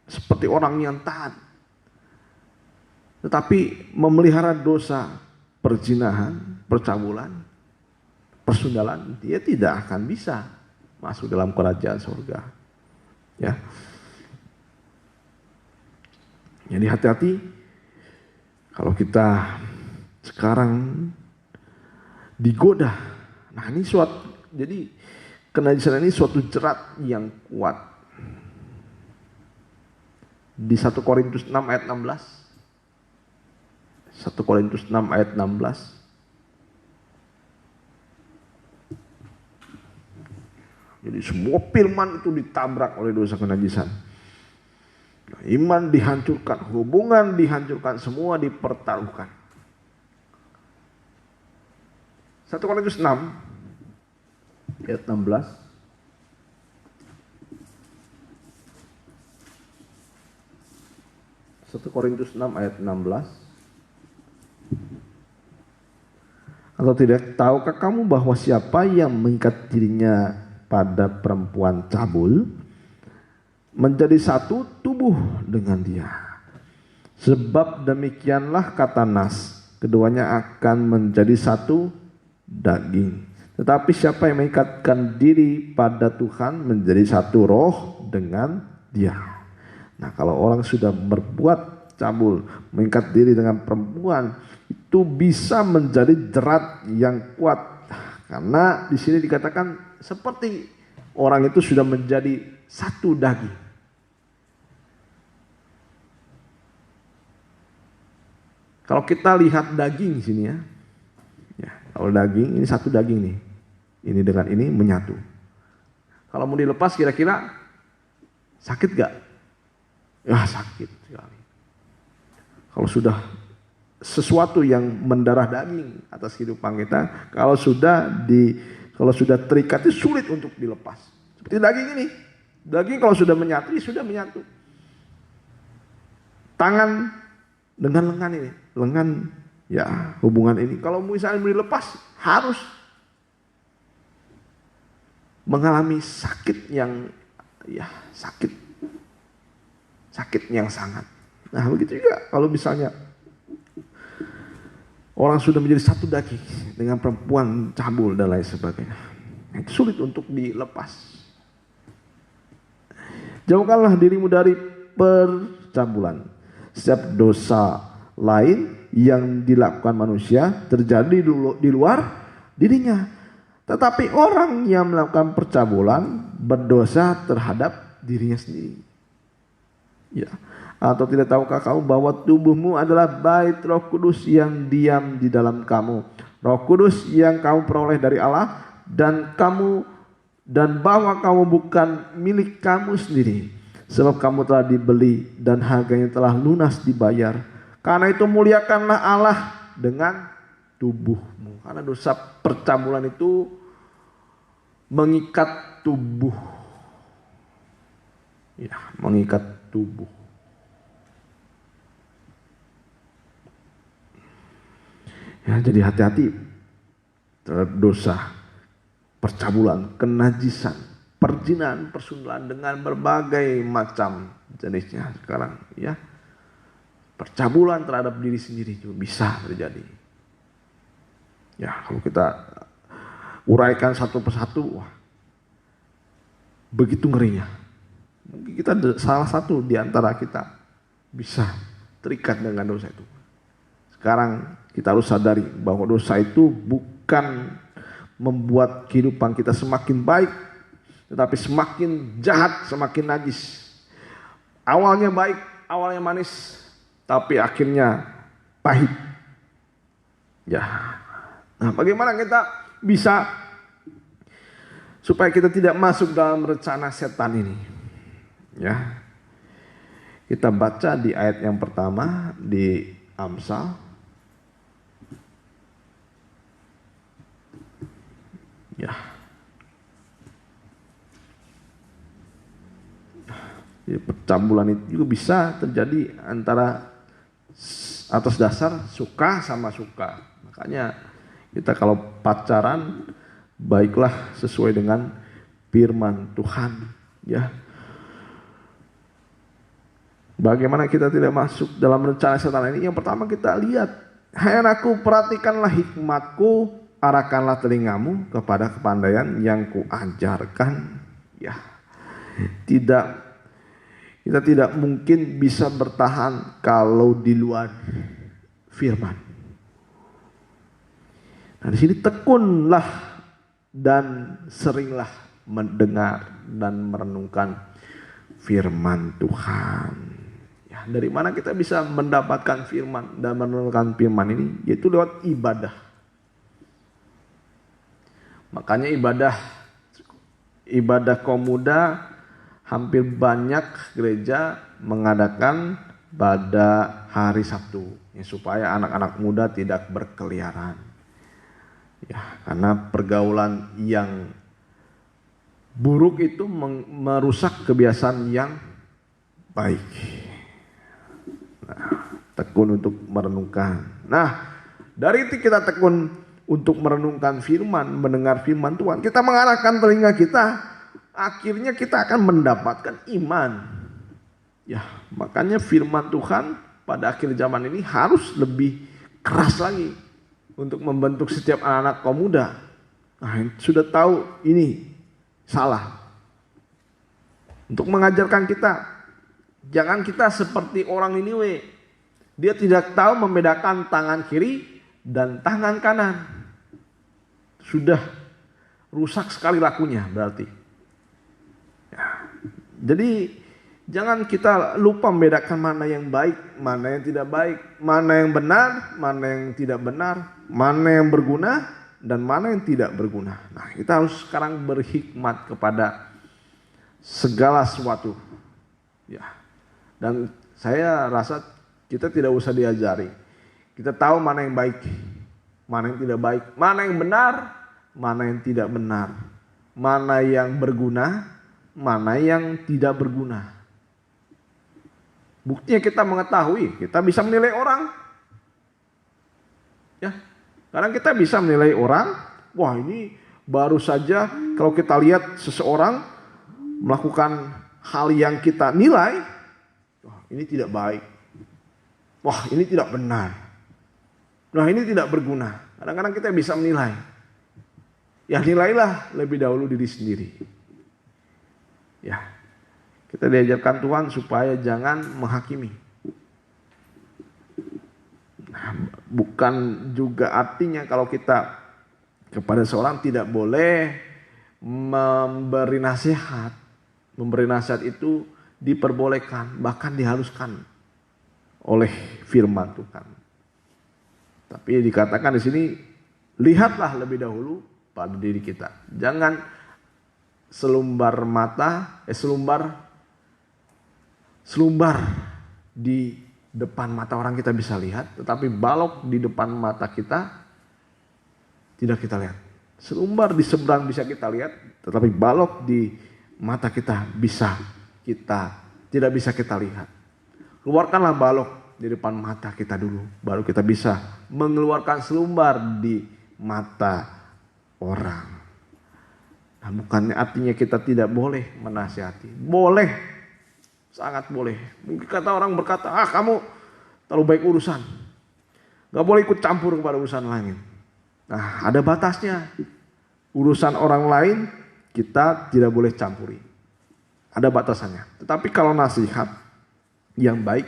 seperti orang yang taat, tetapi memelihara dosa, perzinahan, percabulan, persundalan, dia tidak akan bisa masuk dalam kerajaan surga. Ya. Jadi hati-hati kalau kita sekarang digoda. Nah ini jadi kenajisan ini suatu jerat yang kuat. Di 1 Korintus 6 ayat 16. 1 Korintus 6 ayat 16. Jadi semua firman itu ditabrak oleh dosa kenajisan. Nah, iman dihancurkan, hubungan dihancurkan, semua dipertaruhkan. 1 Korintus 6 ayat 16. 1 Korintus 6 ayat 16. Atau tidak tahukah kamu bahwa siapa yang mengikat dirinya pada perempuan cabul menjadi satu tubuh dengan dia? Sebab demikianlah kata Nas, keduanya akan menjadi satu daging. Tetapi siapa yang mengikatkan diri pada Tuhan menjadi satu roh dengan dia. Nah kalau orang sudah berbuat cabul, mengikat diri dengan perempuan, itu bisa menjadi jerat yang kuat. Karena di sini dikatakan seperti orang itu sudah menjadi satu daging. Kalau kita lihat daging di sini ya, kalau daging ini satu daging nih, ini dengan ini menyatu. Kalau mau dilepas kira-kira sakit gak? Ya sakit sekali. Kalau sudah sesuatu yang mendarah daging atas kehidupan kita, kalau sudah terikat itu sulit untuk dilepas. Seperti daging ini, daging kalau sudah menyatu, ya sudah menyatu. Tangan dengan lengan ini, lengan ya hubungan ini, kalau misalnya mau dilepas harus mengalami sakit yang sakit yang sangat. Nah begitu juga kalau misalnya orang sudah menjadi satu daging dengan perempuan cabul dan lain sebagainya, itu sulit untuk dilepas. Jauhkanlah dirimu dari percabulan. Setiap dosa lain yang dilakukan manusia terjadi di luar dirinya. Tetapi orang yang melakukan percabulan berdosa terhadap dirinya sendiri. Ya. Atau tidak tahukah kamu bahwa tubuhmu adalah bait Roh Kudus yang diam di dalam kamu, Roh Kudus yang kamu peroleh dari Allah, dan bahwa kamu bukan milik kamu sendiri, sebab kamu telah dibeli dan harganya telah lunas dibayar. Karena itu muliakanlah Allah dengan tubuhmu. Karena dosa percabulan itu mengikat tubuh. Ya, mengikat tubuh. Ya, jadi hati-hati terhadap dosa percabulan, kenajisan, perzinahan, persundalan dengan berbagai macam jenisnya sekarang. Ya, percabulan terhadap diri sendiri juga bisa terjadi. Ya, kalau kita uraikan satu persatu, wah, begitu ngerinya. Mungkin kita salah satu di antara kita bisa terikat dengan dosa itu. Sekarang kita harus sadari bahwa dosa itu bukan membuat kehidupan kita semakin baik, tetapi semakin jahat, semakin najis. Awalnya baik, awalnya manis, tapi akhirnya pahit. Ya. Nah, bagaimana kita bisa supaya kita tidak masuk dalam rencana setan ini? Ya. Kita baca di ayat yang pertama di Amsal. Ya. Jadi percabulan itu juga bisa terjadi antara atas dasar suka sama suka. Makanya kita kalau pacaran baiklah sesuai dengan firman Tuhan, ya. Bagaimana kita tidak masuk dalam rencana setan ini? Yang pertama kita lihat, hai anakku, perhatikanlah hikmatku, arahkanlah telingamu kepada kepandaian yang kuajarkan. Ya, kita tidak mungkin bisa bertahan kalau di luar firman. Nah, di sini tekunlah dan seringlah mendengar dan merenungkan firman Tuhan. Ya, dari mana kita bisa mendapatkan firman dan merenungkan firman ini? Yaitu lewat ibadah. Makanya ibadah kaum muda hampir banyak gereja mengadakan pada hari Sabtu, ya, supaya anak-anak muda tidak berkeliaran. Ya, karena pergaulan yang buruk itu merusak kebiasaan yang baik. Nah, tekun untuk merenungkan. Nah, dari itu kita tekun untuk merenungkan firman, mendengar firman Tuhan. Kita mengarahkan telinga kita, akhirnya kita akan mendapatkan iman. Ya, makanya firman Tuhan pada akhir zaman ini harus lebih keras lagi untuk membentuk setiap anak-anak kaum muda. Nah, sudah tahu ini salah. Untuk mengajarkan kita, jangan kita seperti orang Niniwe. Dia tidak tahu membedakan tangan kiri dan tangan kanan. Sudah rusak sekali lakunya berarti. Ya. Jadi jangan kita lupa membedakan mana yang baik, mana yang tidak baik, mana yang benar, mana yang tidak benar, mana yang berguna dan mana yang tidak berguna. Nah, kita harus sekarang berhikmat kepada segala sesuatu. Ya. Dan saya rasa kita tidak usah diajari. Kita tahu mana yang baik, mana yang tidak baik, mana yang benar, mana yang tidak benar, mana yang berguna, mana yang tidak berguna. Buktinya kita mengetahui, kita bisa menilai orang. Ya, karena kita bisa menilai orang, wah ini baru saja kalau kita lihat seseorang melakukan hal yang kita nilai, wah ini tidak baik, wah ini tidak benar, wah ini tidak berguna. Kadang-kadang kita bisa menilai. Ya nilailah lebih dahulu diri sendiri. Ya, kita diajarkan Tuhan supaya jangan menghakimi. Nah, bukan juga artinya kalau kita kepada seorang tidak boleh memberi nasihat. Memberi nasihat itu diperbolehkan, bahkan diharuskan oleh firman Tuhan. Tapi dikatakan di sini, lihatlah lebih dahulu pada diri kita. Jangan selumbar di depan mata orang kita bisa lihat, tetapi balok di depan mata kita tidak kita lihat. Selumbar di seberang bisa kita lihat, tetapi balok di mata kita tidak bisa kita lihat. Keluarkanlah balok di depan mata kita dulu, baru kita bisa mengeluarkan selumbar di mata orang. Nah, bukannya artinya kita tidak boleh menasihati. Boleh, sangat boleh. Mungkin kata orang berkata, kamu terlalu baik urusan, gak boleh ikut campur kepada urusan lain. Nah, ada batasnya. Urusan orang lain kita tidak boleh campuri. Ada batasannya. Tetapi kalau nasihat yang baik,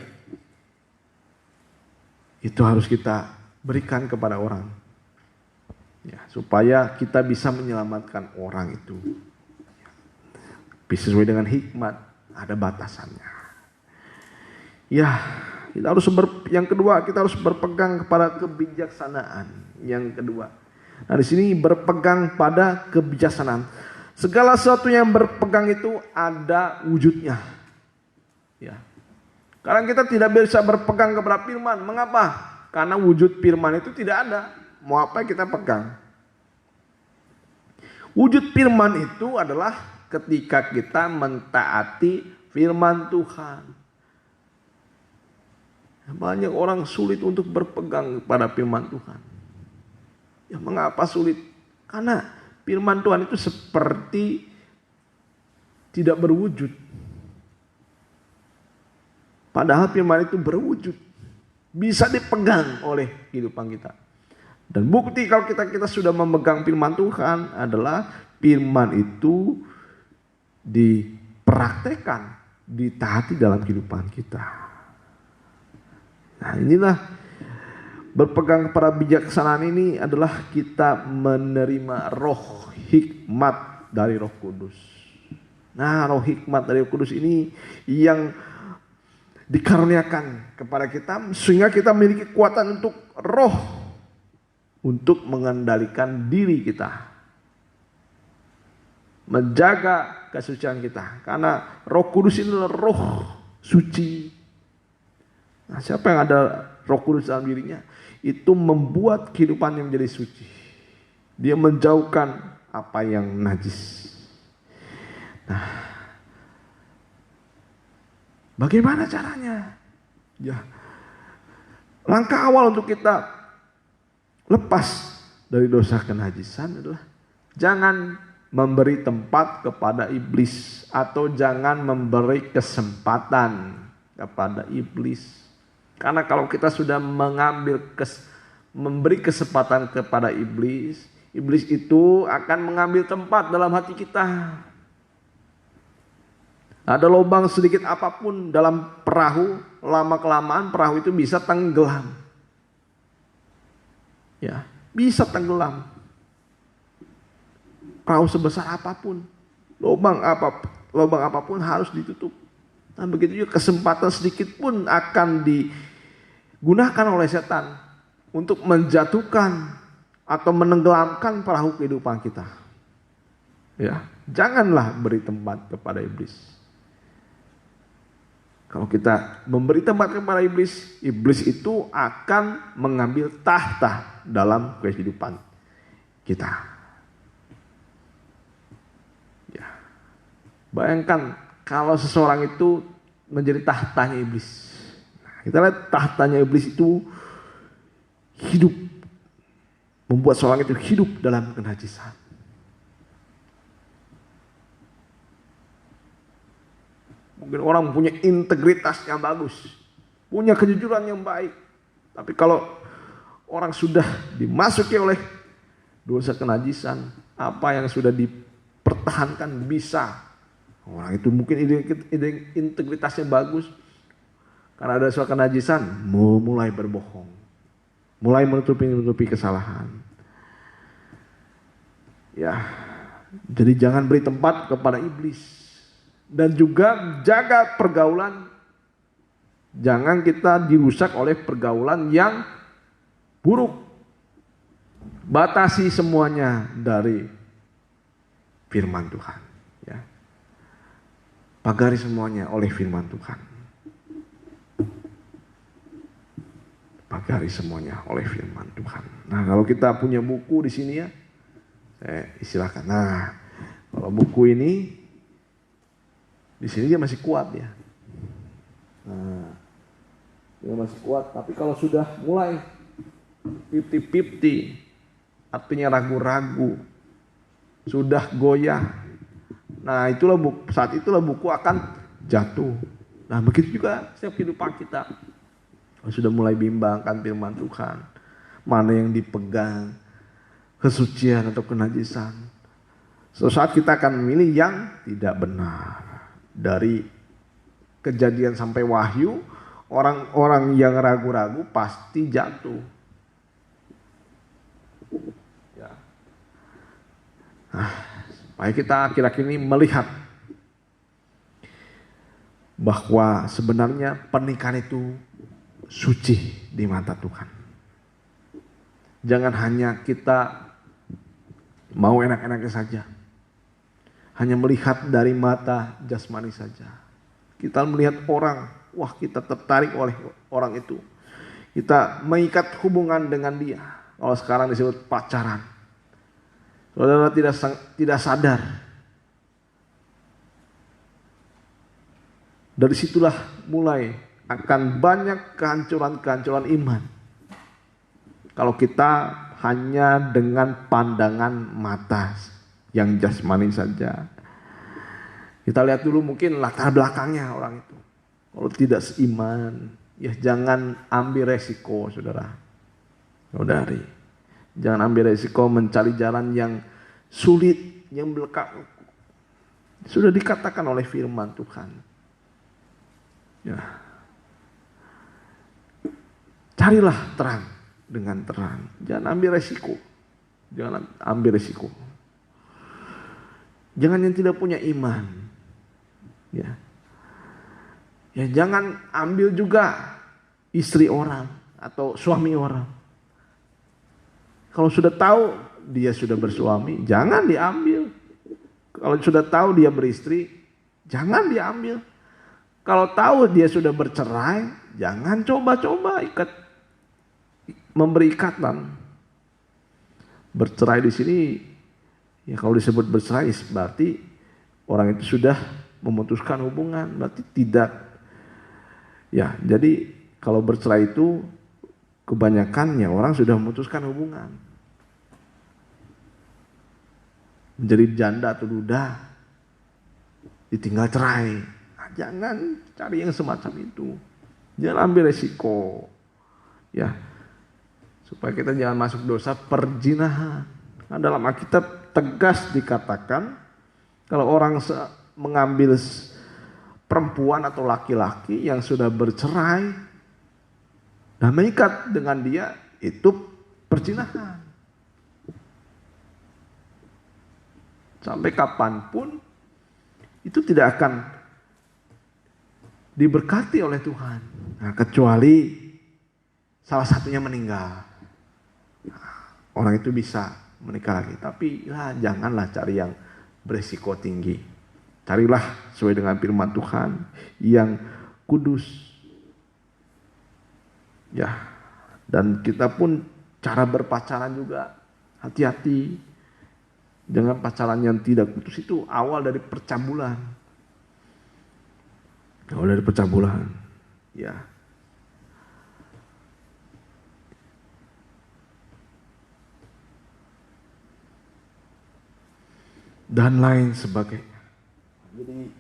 itu harus kita berikan kepada orang. Ya, supaya kita bisa menyelamatkan orang itu. Sesuai dengan hikmat, ada batasannya. Ya, yang kedua kita harus berpegang kepada kebijaksanaan. Yang kedua. Nah, di sini berpegang pada kebijaksanaan. Segala sesuatu yang berpegang itu ada wujudnya. Ya. Karena kita tidak bisa berpegang kepada firman. Mengapa? Karena wujud firman itu tidak ada. Mau apa kita pegang? Wujud firman itu adalah ketika kita mentaati firman Tuhan. Banyak orang sulit untuk berpegang pada firman Tuhan. Ya, mengapa sulit? Karena firman Tuhan itu seperti tidak berwujud. Padahal firman itu berwujud. Bisa dipegang oleh kehidupan kita. Dan bukti kalau kita sudah memegang firman Tuhan adalah firman itu dipraktekkan, ditaati dalam kehidupan kita. Nah, inilah berpegang kepada bijaksanaan ini adalah kita menerima roh hikmat dari Roh Kudus. Nah, roh hikmat dari Roh Kudus ini yang dikaruniakan kepada kita sehingga kita memiliki kekuatan untuk roh untuk mengendalikan diri kita, menjaga kesucian kita, karena Roh Kudus ini adalah roh suci. Nah, siapa yang ada Roh Kudus dalam dirinya itu membuat kehidupannya menjadi suci. Dia menjauhkan apa yang najis. Nah, bagaimana caranya? Ya, langkah awal untuk kita lepas dari dosa kenajisan adalah jangan memberi tempat kepada iblis atau jangan memberi kesempatan kepada iblis. Karena kalau kita sudah memberi kesempatan kepada iblis, iblis itu akan mengambil tempat dalam hati kita. Ada lubang sedikit apapun dalam perahu, lama-kelamaan perahu itu bisa tenggelam. Ya, bisa tenggelam. Perahu sebesar apapun, lubang apapun harus ditutup. Nah, begitu juga kesempatan sedikit pun akan digunakan oleh setan untuk menjatuhkan atau menenggelamkan perahu kehidupan kita. Ya, janganlah beri tempat kepada iblis. Kalau kita memberi tempat kepada iblis, iblis itu akan mengambil tahta dalam kehidupan kita. Ya. Bayangkan kalau seseorang itu menjadi tahtanya iblis. Nah, kita lihat tahtanya iblis itu hidup, membuat seorang itu hidup dalam kenajisan. Mungkin orang punya integritas yang bagus, punya kejujuran yang baik. Tapi kalau orang sudah dimasuki oleh dosa kenajisan, apa yang sudah dipertahankan bisa. Orang itu mungkin integritasnya bagus, karena ada dosa kenajisan, mulai berbohong, mulai menutupi kesalahan. Ya, jadi jangan beri tempat kepada iblis. Dan juga jaga pergaulan. Jangan kita dirusak oleh pergaulan yang buruk. Batasi semuanya dari firman Tuhan. Ya. Pagari semuanya oleh firman Tuhan. Pagari semuanya oleh firman Tuhan. Nah, kalau kita punya buku di sini ya, saya istilahkan. Nah, kalau buku ini di sini dia masih kuat ya. Nah, dia masih kuat. Tapi kalau sudah mulai 50-50, artinya ragu-ragu, sudah goyah. Nah, saat itulah buku akan jatuh. Nah, begitu juga setiap kehidupan kita. Kalau sudah mulai bimbangkan firman Tuhan, mana yang dipegang, kesucian atau kenajisan. Suatu saat kita akan memilih yang tidak benar. Dari Kejadian sampai Wahyu, orang-orang yang ragu-ragu pasti jatuh. Ya. Nah, supaya kita akhir-akhir ini melihat bahwa sebenarnya pernikahan itu suci di mata Tuhan. Jangan hanya kita mau enak-enaknya saja. Hanya melihat dari mata jasmani saja. Kita melihat orang, wah kita tertarik oleh orang itu. Kita mengikat hubungan dengan dia. Kalau sekarang disebut pacaran. Saudara tidak sadar Dari situlah mulai akan banyak kehancuran-kehancuran iman. Kalau kita hanya dengan pandangan mata yang jasmani saja. Kita lihat dulu mungkin latar belakangnya orang itu. Kalau tidak seiman, ya jangan ambil resiko, saudara. Saudari, jangan ambil resiko mencari jalan yang sulit, yang melekat. Sudah dikatakan oleh firman Tuhan. Ya. Carilah terang dengan terang. Jangan ambil resiko. Jangan ambil resiko. Jangan yang tidak punya iman. Ya. Ya, jangan ambil juga istri orang atau suami orang. Kalau sudah tahu dia sudah bersuami, jangan diambil. Kalau sudah tahu dia beristri, jangan diambil. Kalau tahu dia sudah bercerai, jangan coba-coba memberi ikatan. Bercerai di sini, ya kalau disebut bercerai berarti orang itu sudah memutuskan hubungan, berarti tidak. Ya, jadi kalau bercerai itu kebanyakannya orang sudah memutuskan hubungan. Menjadi janda atau duda, ditinggal cerai. Jangan cari yang semacam itu. Jangan ambil resiko. Ya. Supaya kita jangan masuk dosa perzinahan. Nah, dalam Alkitab tegas dikatakan kalau orang mengambil perempuan atau laki-laki yang sudah bercerai dan mengikat dengan dia, itu perzinahan. Sampai kapanpun itu tidak akan diberkati oleh Tuhan. Nah, kecuali salah satunya meninggal. Nah, orang itu bisa menikah lagi. Tapi ya, janganlah cari yang beresiko tinggi. Carilah sesuai dengan firman Tuhan yang kudus. Ya, dan kita pun cara berpacaran juga hati-hati. Jangan pacaran yang tidak putus, itu awal dari percabulan. Awal dari percabulan. Ya. Dan lain sebagainya. Jadi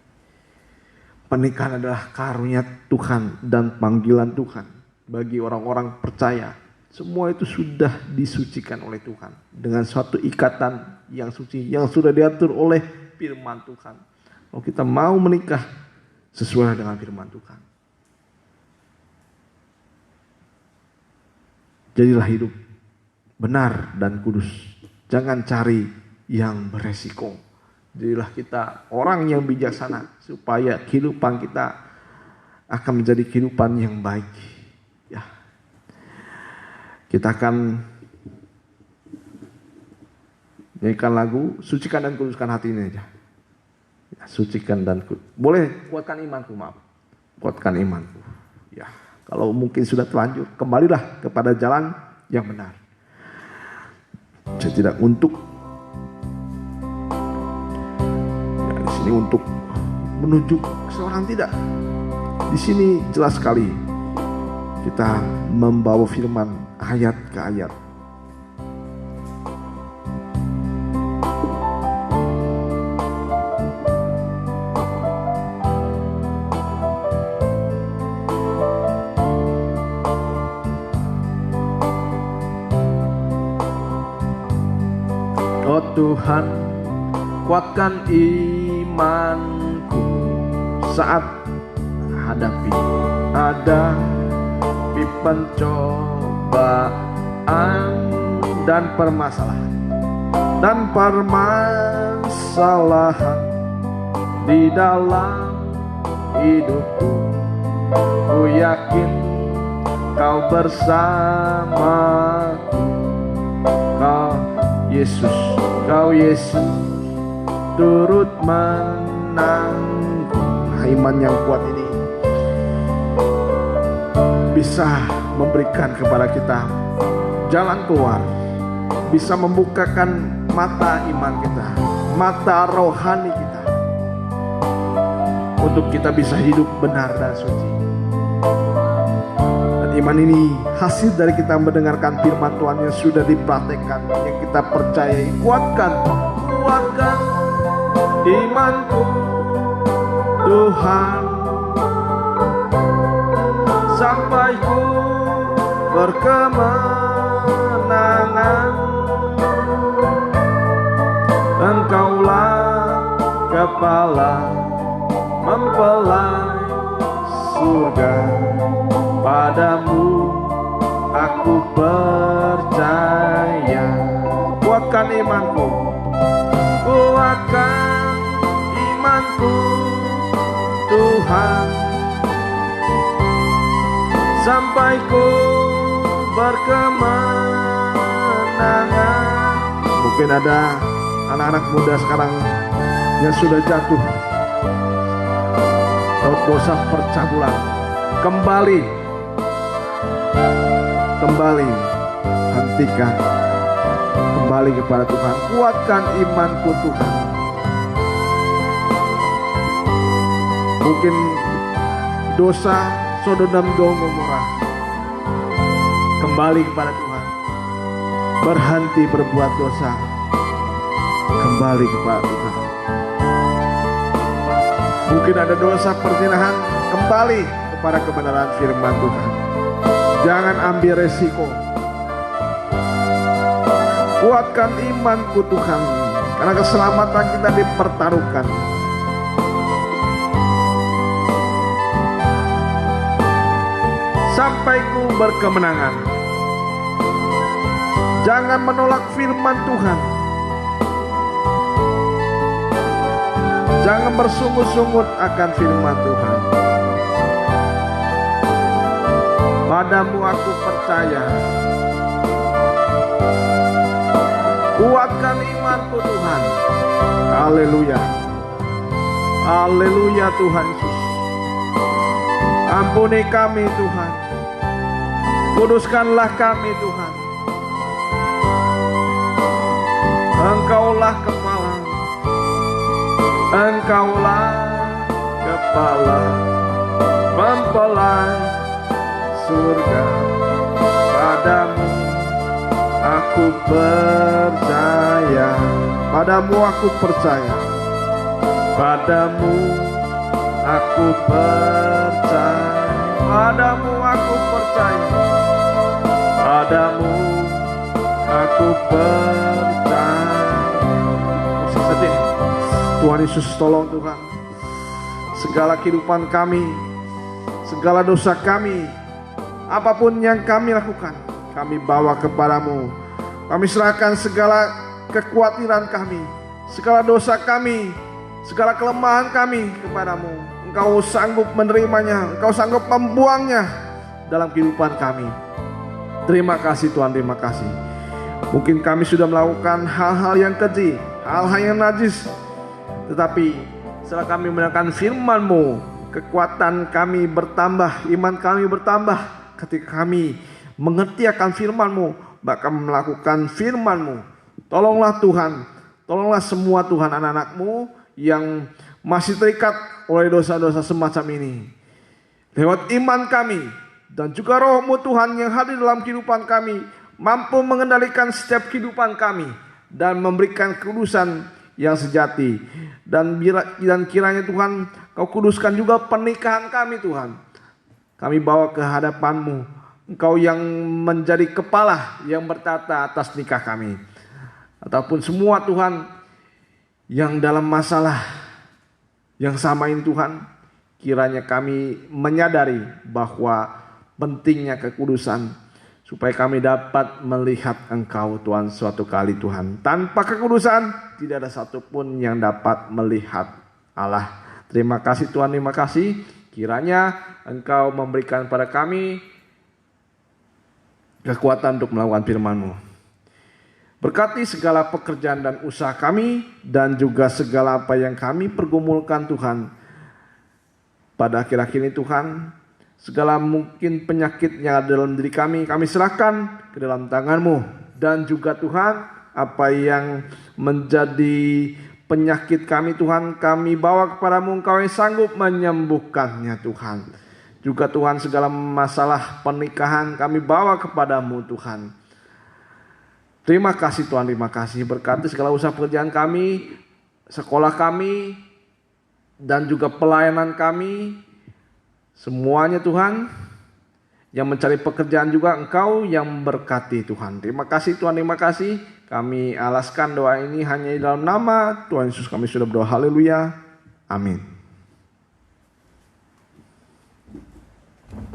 pernikahan adalah karunia Tuhan dan panggilan Tuhan bagi orang-orang percaya. Semua itu sudah disucikan oleh Tuhan dengan suatu ikatan yang suci yang sudah diatur oleh firman Tuhan. Kalau kita mau menikah sesuai dengan firman Tuhan, jadilah hidup benar dan kudus. Jangan cari yang beresiko. Jadilah kita orang yang bijaksana supaya kehidupan kita akan menjadi kehidupan yang baik. Ya. Kita akan nyanyikan lagu Sucikan dan Kuduskan Hati ini aja. Ya, sucikan dan kudus. Boleh kuatkan imanku, maaf. Kuatkan imanku. Ya, kalau mungkin sudah terlanjur, kembalilah kepada jalan yang benar. Saya tidak untuk di sini untuk menunjuk seorang, tidak. Di sini jelas sekali kita membawa firman ayat ke ayat. Oh Tuhan, kuatkan imanku saat hadapi pencobaan dan permasalahan di dalam hidupku. Ku yakin Kau bersamaku. Kau Yesus turut menanggung. Nah, iman yang kuat ini bisa memberikan kepada kita jalan keluar, bisa membukakan mata iman kita, mata rohani kita. untuk kita bisa hidup benar dan suci. Dan iman ini hasil dari kita mendengarkan firman Tuhan yang sudah dipraktekkan, yang kita percayai. Kuatkan imanku Tuhan, sampai ku berkemenangan. Engkaulah kepala mempelai surga, padamu aku percaya. Kuatkan imanku, kuatkan imanku Tuhan, sampai ku berkemenangan. Mungkin ada anak-anak muda sekarang yang sudah jatuh dalam dosa percabulan. Kembali, hentikan, kembali kepada Tuhan. Kuatkan imanku Tuhan. Mungkin dosa Sodom dan Gomora, kembali kepada Tuhan. Berhenti berbuat dosa, kembali kepada Tuhan. Mungkin ada dosa perzinahan, kembali kepada kebenaran firman Tuhan. Jangan ambil resiko. Kuatkan imanku Tuhan, karena keselamatan kita dipertaruhkan. Sampai ku berkemenangan. Jangan menolak firman Tuhan. Jangan bersungut-sungut akan firman Tuhan. Padamu aku percaya. Kuatkan imanku Tuhan. Haleluya. Haleluya Tuhan Yesus. Ampuni kami Tuhan. Kuduskanlah kami Tuhan. Engkaulah kepala. Engkaulah kepala mempelai surga. Padamu aku percaya. Padamu aku percaya. Padamu aku percaya. Padamu aku percaya. Padamu aku percaya. Musik sedih. Tuhan Yesus, tolong Tuhan. Segala kehidupan kami, segala dosa kami, apapun yang kami lakukan, kami bawa kepadamu. Kami serahkan segala kekhawatiran kami, segala dosa kami, segala kelemahan kami kepadamu. Engkau sanggup menerimanya, Engkau sanggup membuangnya dalam kehidupan kami. Terima kasih Tuhan, terima kasih. Mungkin kami sudah melakukan hal-hal yang keji, hal-hal yang najis, tetapi setelah kami mendengarkan firman-Mu, kekuatan kami bertambah, iman kami bertambah ketika kami mengerti akan firman-Mu, bahkan melakukan firman-Mu. Tolonglah Tuhan, tolonglah semua Tuhan anak-anak-Mu yang masih terikat oleh dosa-dosa semacam ini. Lewat iman kami dan juga Roh-Mu Tuhan yang hadir dalam kehidupan kami, mampu mengendalikan setiap kehidupan kami dan memberikan kekudusan yang sejati. Dan kiranya Tuhan, Kau kuduskan juga pernikahan kami Tuhan. Kami bawa ke hadapan-Mu, Engkau yang menjadi kepala yang bertata atas nikah kami. Ataupun semua Tuhan yang dalam masalah yang samain Tuhan, kiranya kami menyadari bahwa pentingnya kekudusan, supaya kami dapat melihat Engkau Tuhan suatu kali Tuhan. Tanpa kekudusan tidak ada satupun yang dapat melihat Allah. Terima kasih Tuhan, terima kasih. Kiranya Engkau memberikan pada kami kekuatan untuk melakukan firman-Mu. Berkati segala pekerjaan dan usaha kami, dan juga segala apa yang kami pergumulkan Tuhan. Pada akhir-akhir ini Tuhan, segala mungkin penyakit yang ada dalam diri kami serahkan ke dalam tangan-Mu. Dan juga Tuhan, apa yang menjadi penyakit kami Tuhan, kami bawa kepadamu, Engkau yang sanggup menyembuhkannya Tuhan. Juga Tuhan segala masalah pernikahan kami bawa kepadamu Tuhan. Terima kasih Tuhan, terima kasih. Berkati segala usaha pekerjaan kami, sekolah kami, dan juga pelayanan kami. Semuanya Tuhan, yang mencari pekerjaan juga Engkau yang berkati Tuhan. Terima kasih Tuhan, terima kasih. Kami alaskan doa ini hanya di dalam nama Tuhan Yesus kami sudah berdoa. Haleluya. Amin.